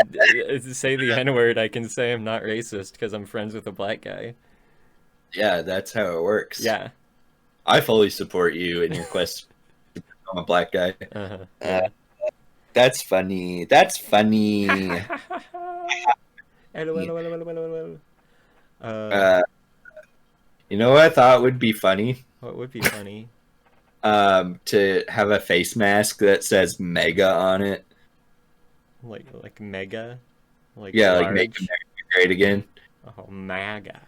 say the N-word, I can say I'm not racist because I'm friends with a black guy. yeah, that's how it works. Yeah. I fully support you in your quest to become a black guy. Uh-huh. Uh, that's funny. That's funny. Uh, you know what I thought would be funny? What would be funny? To have a face mask that says "mega" on it. Like mega? Like Yeah, large? like make America great again. Oh, MAGA.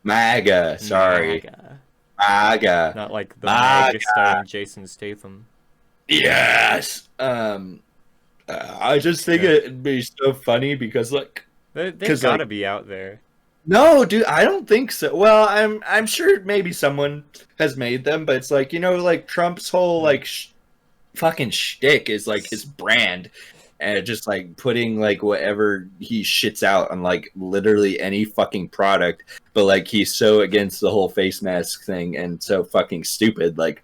MAGA. Sorry, MAGA. MAGA. Not like the MAGA. MAGA starring Jason Statham. Yes. I just think Yeah. it'd be so funny because like, They've 'cause, gotta like, be out there. no, dude, I don't think so. Well, I'm sure maybe someone has made them, but it's like like Trump's whole like fucking shtick is like his brand, and just like putting like whatever he shits out on like literally any fucking product, but like he's so against the whole face mask thing and so fucking stupid. Like,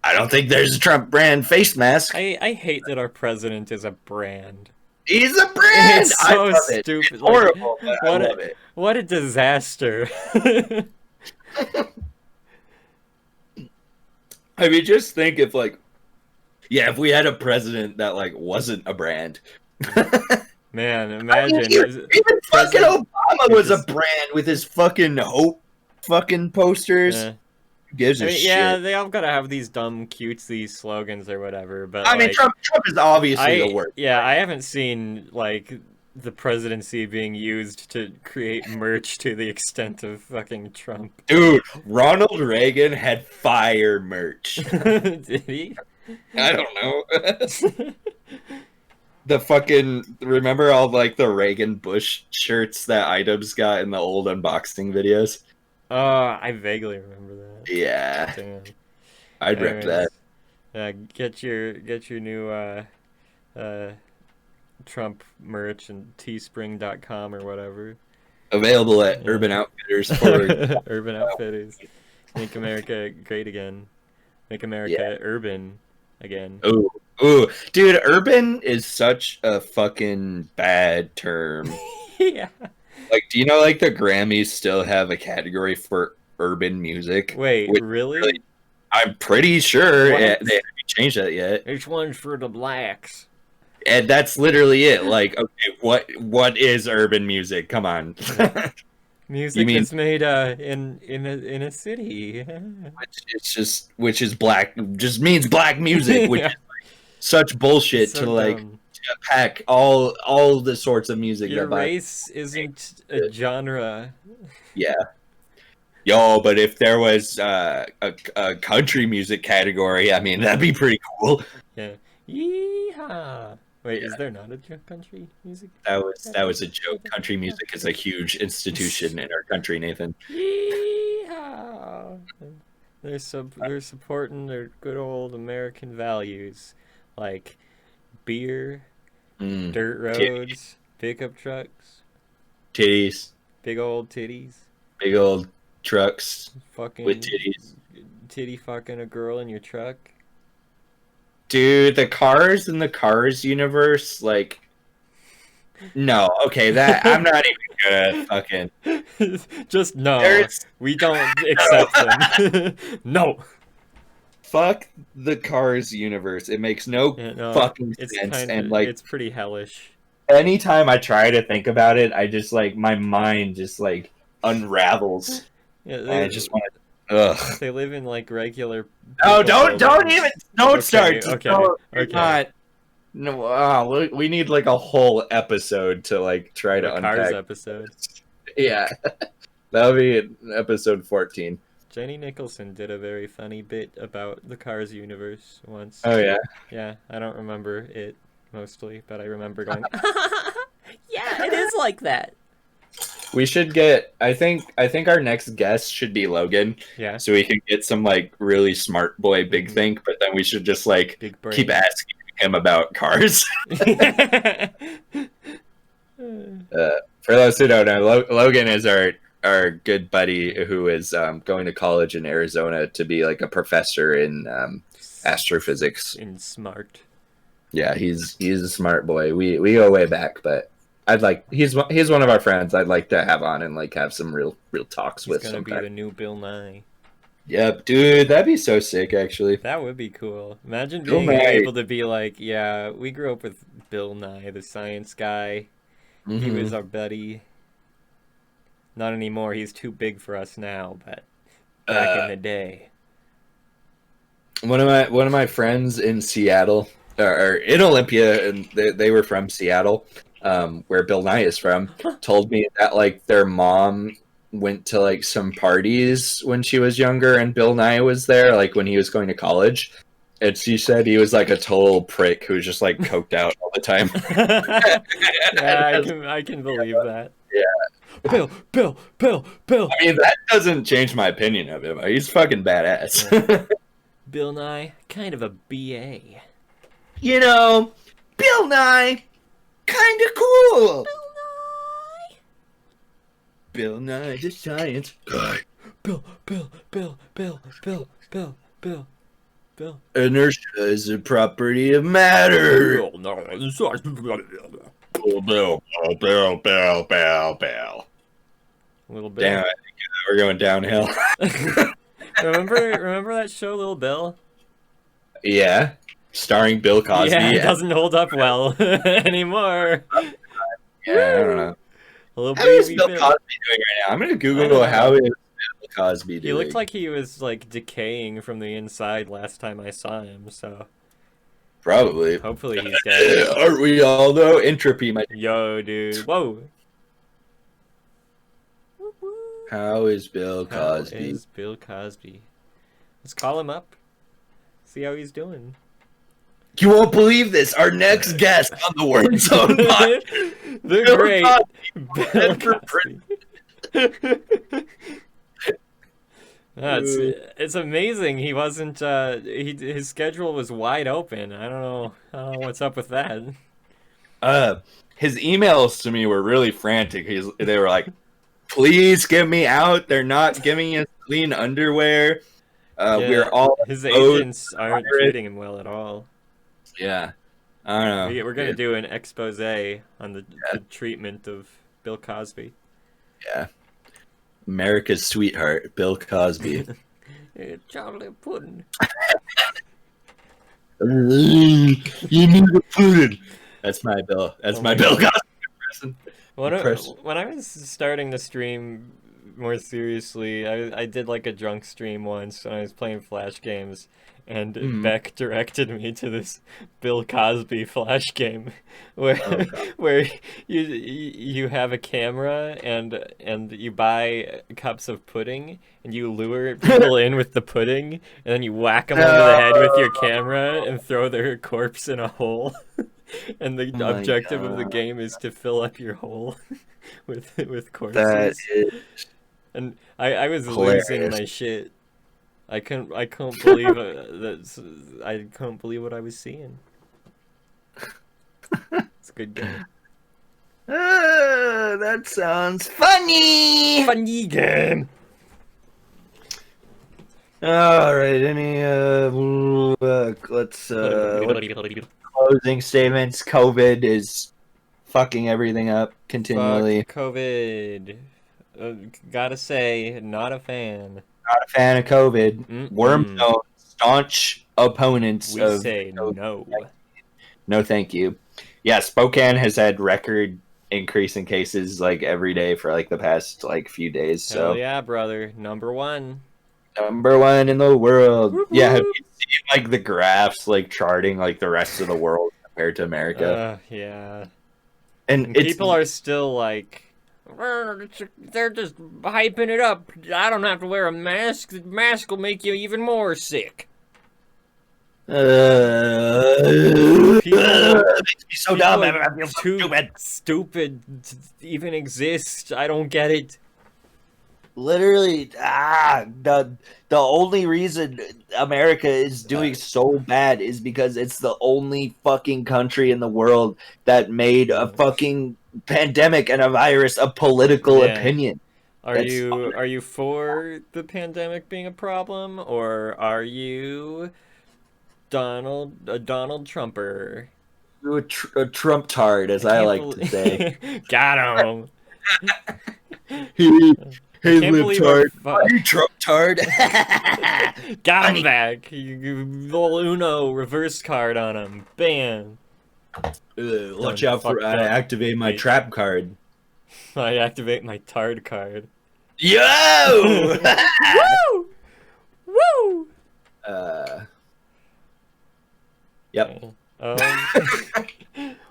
I don't think there's a Trump brand face mask. I hate that our president is a brand. He's a brand. It's I so love it. stupid. It's Like, horrible, but I what love a it. what a disaster. I mean, just think if like, yeah, if we had a president that like wasn't a brand. Man, I mean, imagine even fucking President- Obama was a brand with his fucking hope fucking posters. Yeah. Who gives I a mean, shit? yeah, they all gotta have these dumb cutesy slogans or whatever, but I mean, like, Trump is obviously the worst. yeah, I haven't seen like the presidency being used to create merch to the extent of fucking Trump. Dude, Ronald Reagan had fire merch. Did he? I don't know. The fucking, remember all like the Reagan Bush shirts that items got in the old unboxing videos? I vaguely remember that. Yeah, Damn. I'd rip that. Get your new Trump merch and teespring.com or whatever. Available at Yeah. Urban Outfitters for Urban Outfitters. Make America great again. Make America urban again. Ooh, dude, urban is such a fucking bad term. Yeah. Like, do you know like the Grammys still have a category for urban music? Wait, Which really? I'm pretty sure What? they haven't changed that yet. Which one's for the blacks? And that's literally it. Like, okay, what is urban music? Come on. Music mean- that's made in a city. which is black, just means black music, which Yeah. is like such bullshit So to like dumb. pack all the sorts of music Your that black. race isn't a genre. Yeah. Yo, but if there was a country music category, I mean, that'd be pretty cool. Yeah. Yeehaw. Wait, is there not a country music? That was a joke. Country music is a huge institution in our country, Nathan. Yeehaw. They're supporting their good old American values, like beer, Mm. dirt roads, pickup trucks, Titties, big old titties, big old trucks fucking with titties. titty fucking a girl in your truck. Dude, the cars in the Cars universe, like, no, okay, that I'm not even gonna fucking. Just no. There's- We don't accept them. No. Fuck the Cars universe. It makes no Yeah, no, fucking it's sense. kind And of like, it's pretty hellish. anytime I try to think about it, I just like my mind just like unravels. Yeah, And I just want to. Ugh. they live in like regular. No, people don't buildings. even don't Okay, start. Just okay, don't- okay. Not, no, we need like a whole episode to like try to The Cars unpack. episode. Yeah, that'll be episode 14. Jenny Nicholson did a very funny bit about the Cars universe once. Oh yeah. Yeah, I don't remember it mostly, but I remember going, yeah, it is like that. We should get. I think our next guest should be Logan. Yeah. So we can get some like really smart boy big think, but then we should just like Big brain. keep asking him about cars. For those who don't know, Logan is our good buddy who is going to college in Arizona to be like a professor in astrophysics. In smart. Yeah, he's a smart boy. We go way back, but he's one of our friends. I'd like to have on and like have some real talks with. He's gonna be the new Bill Nye. Yep, dude, that'd be so sick. Actually, that would be cool. Imagine being able to be like, yeah, we grew up with Bill Nye, the science guy. Mm-hmm. He was our buddy. Not anymore. He's too big for us now, but back in the day. One of my friends in Seattle, or in Olympia, and they were from Seattle, where Bill Nye is from, told me that like their mom went to like some parties when she was younger, and Bill Nye was there, like when he was going to college. And she said he was like a total prick who was just like coked out all the time. Yeah, I can believe that. Yeah. Bill. I mean, that doesn't change my opinion of him. He's fucking badass. Yeah. Bill Nye, kind of a BA. You know, Bill Nye, kind of cool. Bill Nye, the science guy. Bill. Inertia is a property of matter. Bill. A little bit. Damn, I think we're going downhill. remember that show, Little Bill? Yeah, starring Bill Cosby. Yeah, it doesn't hold up well anymore. Yeah, I don't know. How is Bill Cosby doing right now? I'm gonna Google how is Bill Cosby doing. He looked like he was like decaying from the inside last time I saw him, so probably. Hopefully he's dead. Aren't we all though? Entropy, my yo, dude. Whoa. How is Bill Cosby? How is Bill Cosby? Let's call him up. See how he's doing. You won't believe this. Our next guest on the Word Zone podcast. The Bill great Cosby. Bill Cosby. It's amazing. He wasn't. His schedule was wide open. I don't know what's up with that. His emails to me were really frantic. They were like, "Please get me out. They're not giving us clean underwear. We're all his agents aren't treating him well at all." Yeah, I don't know. We're gonna do an expose on the treatment of Bill Cosby. Yeah. America's sweetheart, Bill Cosby. Charlie Puddin'. You need a pudding. That's my Bill. That's my Bill Cosby impression. When I was starting the stream more seriously, I did like a drunk stream once when I was playing Flash games, and Beck directed me to this Bill Cosby Flash game where you have a camera and you buy cups of pudding and you lure people in with the pudding, and then you whack them over the head with your camera and throw their corpse in a hole. And the objective of the game is to fill up your hole with corpses. That is and I was hilarious. losing my shit. I couldn't believe I couldn't believe what I was seeing. It's a good game. That sounds funny. Funny game. All right. Any let's closing statements. COVID is fucking everything up continually. Fuck COVID. Gotta say, not a fan. Not a fan of COVID. Worm Zone, staunch opponents we of say COVID. no. No, thank you. Yeah, Spokane has had record increase in cases like every day for like the past like few days. Hell so yeah, brother. Number one in the world. Whoop, Yeah, have whoop. you seen like the graphs like charting like the rest of the world compared to America? Yeah. And People are still like, they're just hyping it up. I don't have to wear a mask. The mask will make you even more sick. People, makes me so dumb. I feel so too stupid. stupid to even exist. I don't get it. Literally, the only reason America is doing so bad is because it's the only fucking country in the world that made a fucking pandemic and a virus a political opinion. Are you for the pandemic being a problem, or are you a Donald Trumper? A Trump tard, as I like to say. Got him. Hey, can't believe are you Trump tard? Got him back. You little Uno reverse card on him. Bam. Watch out for I activate my trap card. I activate my tard card. Yo! Woo! Woo! Yep.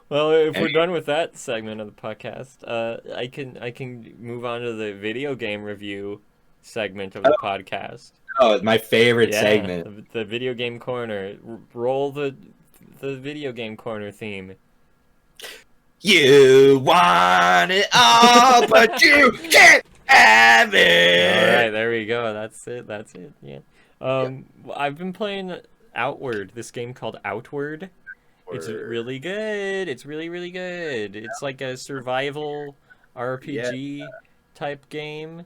Well, if we're done with that segment of the podcast, I can move on to the video game review segment of the podcast. Oh, my favorite segment. The video game corner. Roll the video game corner theme. You want it all, but you can't have it. All right, there we go. That's it. Yeah. I've been playing Outward. This game called Outward. It's really good. It's really good. It's like a survival RPG type game,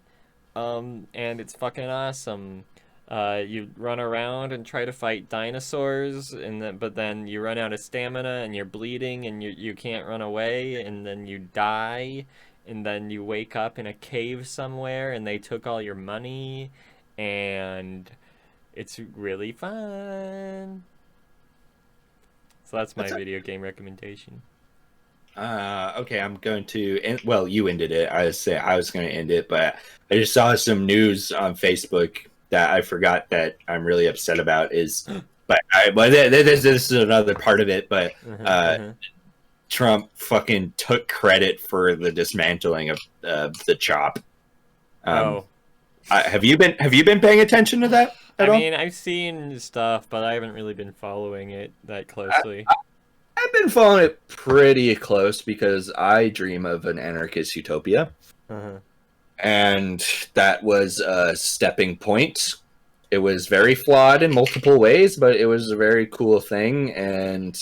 and it's fucking awesome. You run around and try to fight dinosaurs, but then you run out of stamina and you're bleeding and you can't run away, and then you die, and then you wake up in a cave somewhere and they took all your money, and it's really fun. So that's my video game recommendation. Okay, I'm going to. Well, you ended it. I was going to end it, but I just saw some news on Facebook that I forgot that I'm really upset about. This is another part of it, but Trump fucking took credit for the dismantling of the CHOP. Have you been paying attention to that? I mean, I've seen stuff, but I haven't really been following it that closely. I've been following it pretty close because I dream of an anarchist utopia. And that was a stepping point. It was very flawed in multiple ways, but it was a very cool thing. And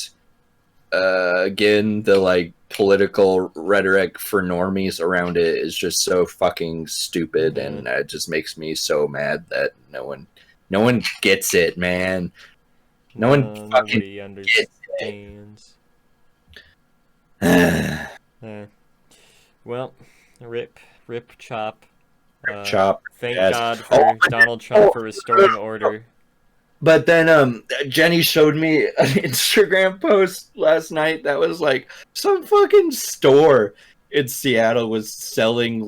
again, the political rhetoric for normies around it is just so fucking stupid, and it just makes me so mad that no one gets it, man. No one fucking understands. Well, rip CHOP. CHOP. Thank God for Donald Trump for restoring order. But then Jenny showed me an Instagram post last night that was some fucking store in Seattle was selling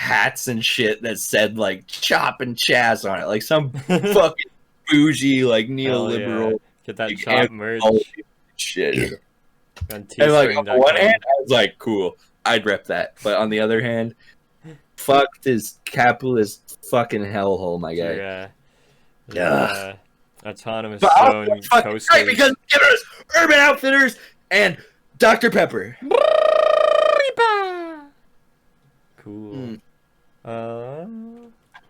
hats and shit that said Chop and Chaz on it, some fucking bougie neoliberal. Yeah. Get that CHOP merch. Shit. On and on the one hand, I was cool, I'd rep that. But on the other hand, fuck this capitalist fucking hellhole, my guy. Yeah. Autonomous zone coasters. Right, because give us Urban Outfitters and Dr. Pepper. Cool.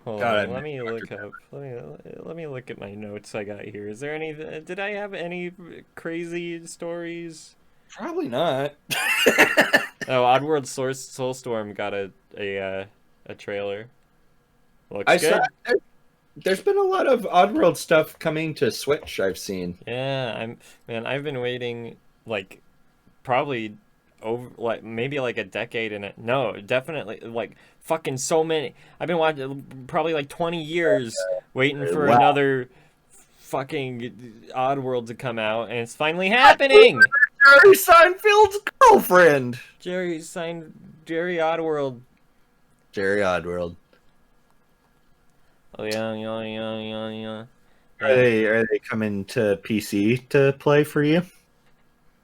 Hold on, let me look up. Let me look at my notes I got here. Is there any? Did I have any crazy stories? Probably not. Oh, Oddworld Soulstorm got a trailer. Looks good. There's been a lot of Oddworld stuff coming to Switch, I've seen. Yeah, I've been waiting probably over maybe a decade in it. No, definitely fucking so many. I've been watching probably 20 years waiting for another fucking Oddworld to come out, and it's finally happening. Jerry Seinfeld's girlfriend. Jerry Oddworld. Jerry Oddworld. Oh yeah. Are they coming to PC to play for you?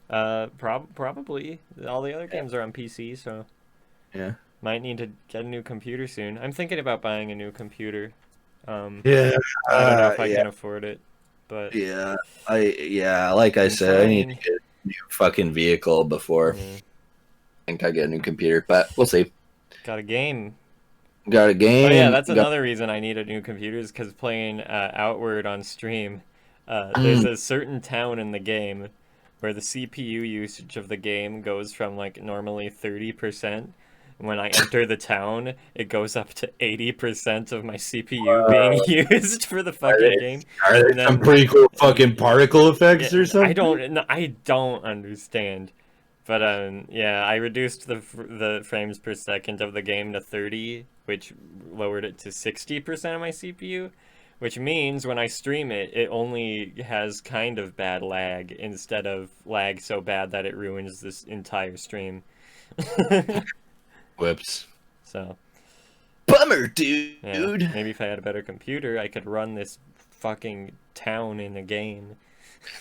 Probably. All the other games are on PC, so. Yeah. Might need to get a new computer soon. I'm thinking about buying a new computer. Yeah, I don't know if I yeah, can afford it, but yeah. Like I I'm said, I need to trying. get a new fucking vehicle before Yeah. I think I get a new computer, but we'll see. Got a game. Got a Oh yeah, game. that's another reason I need a new computer is because playing Outward on stream. There's Mm. a certain town in the game where the CPU usage of the game goes from like normally 30%. When I enter the town, it goes up to 80% of my CPU being used for the Are fucking game. there And some then pretty cool fucking and particle effects or yeah, something? I don't understand. But yeah, I reduced the frames per second of the game to 30, which lowered it to 60% of my CPU, which means when I stream it, it only has kind of bad lag instead of lag so bad that it ruins this entire stream. Whoops. So, Bummer, dude. yeah, maybe if I had a better computer, I could run this fucking town in a game.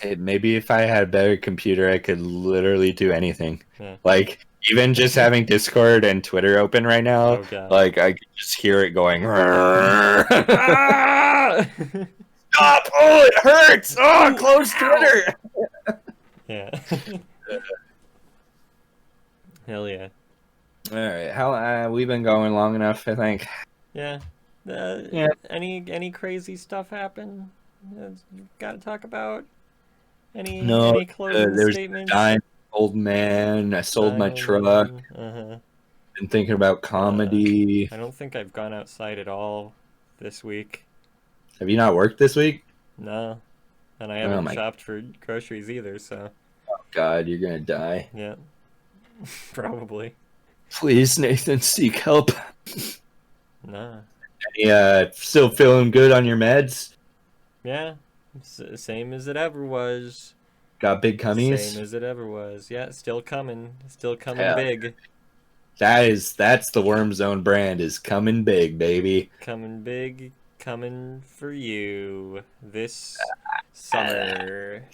Hey, maybe if I had a better computer, I could literally do anything. Yeah. Like, even just having Discord and Twitter open right now, Oh god. like, I could just hear it going. Ah! Stop! Oh, it hurts! Oh, close Twitter! Yeah. Hell yeah. Alright, how we've been going long enough, I think. Yeah. Yeah. Any crazy stuff happen? You gotta talk about No, any closing there's a statements? dying old man. I sold my Dying old truck. man. Uh-huh. Been thinking about comedy. I don't think I've gone outside at all this week. Have you not worked this week? No. And I Oh haven't my shopped for groceries either, so God, you're gonna die. yeah. Probably. Please, Nathan, seek help. Nah. Still feeling good on your meds? Yeah. Same as it ever was. Got big cummies? Same as it ever was. Yeah, still coming. Still coming Hell. big. That's the Worm Zone brand is coming big, baby. Coming big, coming for you this summer.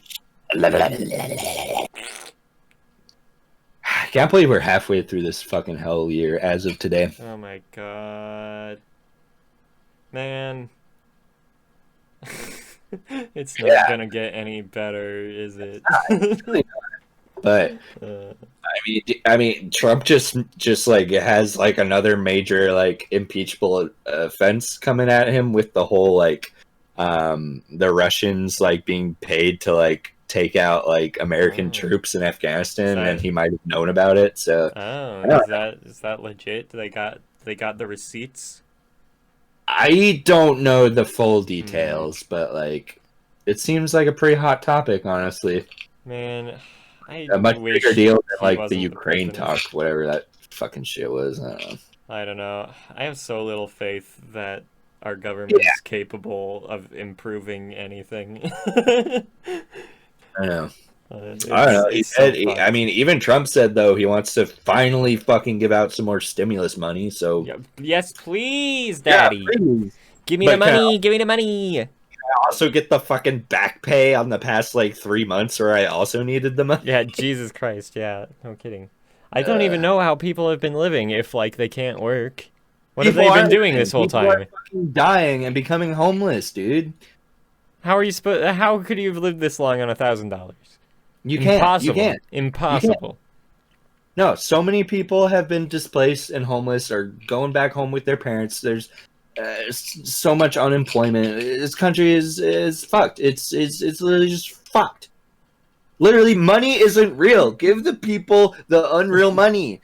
I can't believe we're halfway through this fucking hell year as of today. Oh my god. Man. It's not gonna get any better, is it? But I mean, Trump just like has like another major like impeachable offense coming at him with the whole like the Russians like being paid to like take out like American troops in Afghanistan, and he might have known about it. So is that legit? They got the receipts? I don't know the full details, but like it seems like a pretty hot topic, honestly. Man, A much bigger deal than like the Ukraine president. talk, whatever that fucking shit was. I don't know. I don't know. I have so little faith that our government's capable of improving anything. I know. I don't know. He said, I mean, even Trump said though he wants to finally fucking give out some more stimulus money. So yes, please, Daddy. Yeah, please. Give me the money. Give me the money. I also get the fucking back pay on the past like 3 months where I also needed the money. Yeah, Jesus Christ. Yeah, no kidding. I don't even know how people have been living if like they can't work. What have they been doing this whole time? Are fucking dying and becoming homeless, dude. How are you supposed? How could you have lived this long on $1,000? You can't. Impossible. You can't. Impossible. You can't. No, so many people have been displaced and homeless or going back home with their parents. There's so much unemployment. This country is fucked. It's literally just fucked. Literally, money isn't real. Give the people the unreal money.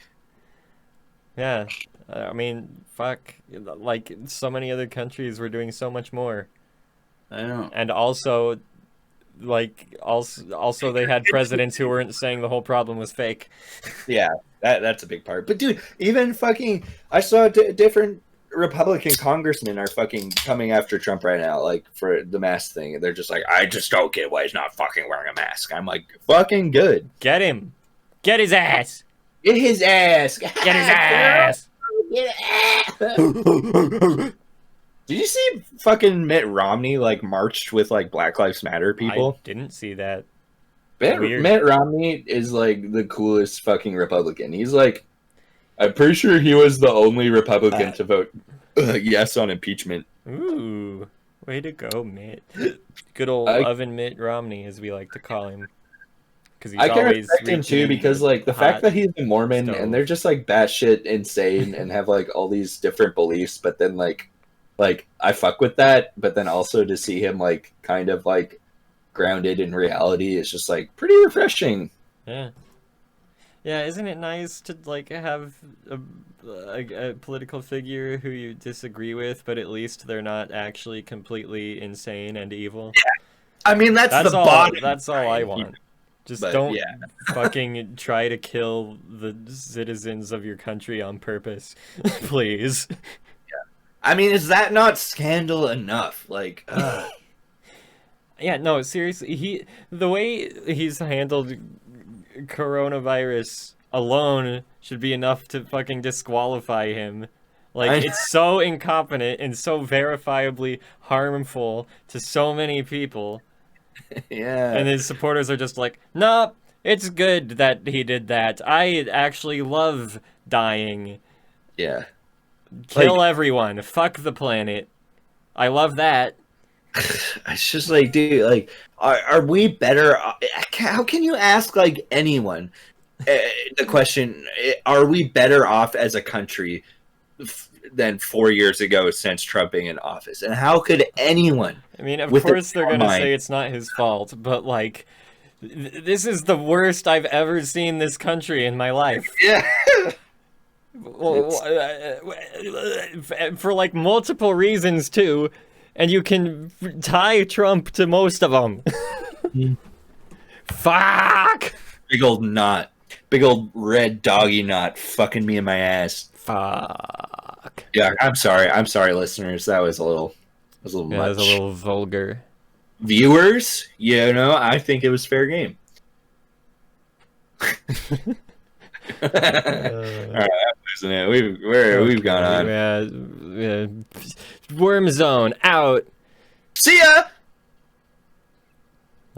Yeah, I mean, fuck. Like so many other countries were doing so much more. I know. And also, like, also they had presidents who weren't saying the whole problem was fake. Yeah, that's a big part. But dude, even fucking, I saw different Republican congressmen are fucking coming after Trump right now, like for the mask thing. They're just like, I just don't get why he's not fucking wearing a mask. I'm like, fucking good. Get him. Get his ass. Get his ass. Get his ass. Get ass. Did you see fucking Mitt Romney like marched with like Black Lives Matter people? I didn't see that. Mitt Romney is like the coolest fucking Republican. He's like, I'm pretty sure he was the only Republican to vote yes on impeachment. Ooh, way to go, Mitt. Good old oven Mitt Romney, as we like to call him. Because he's I can always respect him too, because like the fact that he's a Mormon stove. and they're just like batshit insane and have like all these different beliefs, but then like I fuck with that, but then also to see him like kind of like grounded in reality is just like pretty refreshing. Yeah. Yeah, isn't it nice to like have a political figure who you disagree with, but at least they're not actually completely insane and evil? Yeah. I mean, that's the all. bottom. That's all I want. Just don't yeah. fucking try to kill the citizens of your country on purpose, please. Yeah. I mean, is that not scandal enough? Like, yeah, no, seriously, the way he's handled coronavirus alone should be enough to fucking disqualify him. Like, it's so incompetent and so verifiably harmful to so many people. Yeah. And his supporters are just like, nope, it's good that he did that. I actually love dying. Yeah. Kill everyone. Fuck the planet. I love that. It's just like, dude, like, are we better? How can you ask like anyone the question? Are we better off as a country than 4 years ago since Trump being in office? And how could anyone? I mean, of course they're gonna say it's not his fault, but like, this is the worst I've ever seen this country in my life. Yeah. For like multiple reasons too. And you can tie Trump to most of them. Fuck! Big old knot. Big old red doggy knot fucking me in my ass. Fuck. Yeah, I'm sorry, listeners. That was a little much. That was a little vulgar. Viewers, you know, I think it was fair game. All right, I'm losing it. We've gone on. Yeah. Worm Zone out. See ya.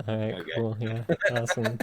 All right, cool. Yeah, awesome.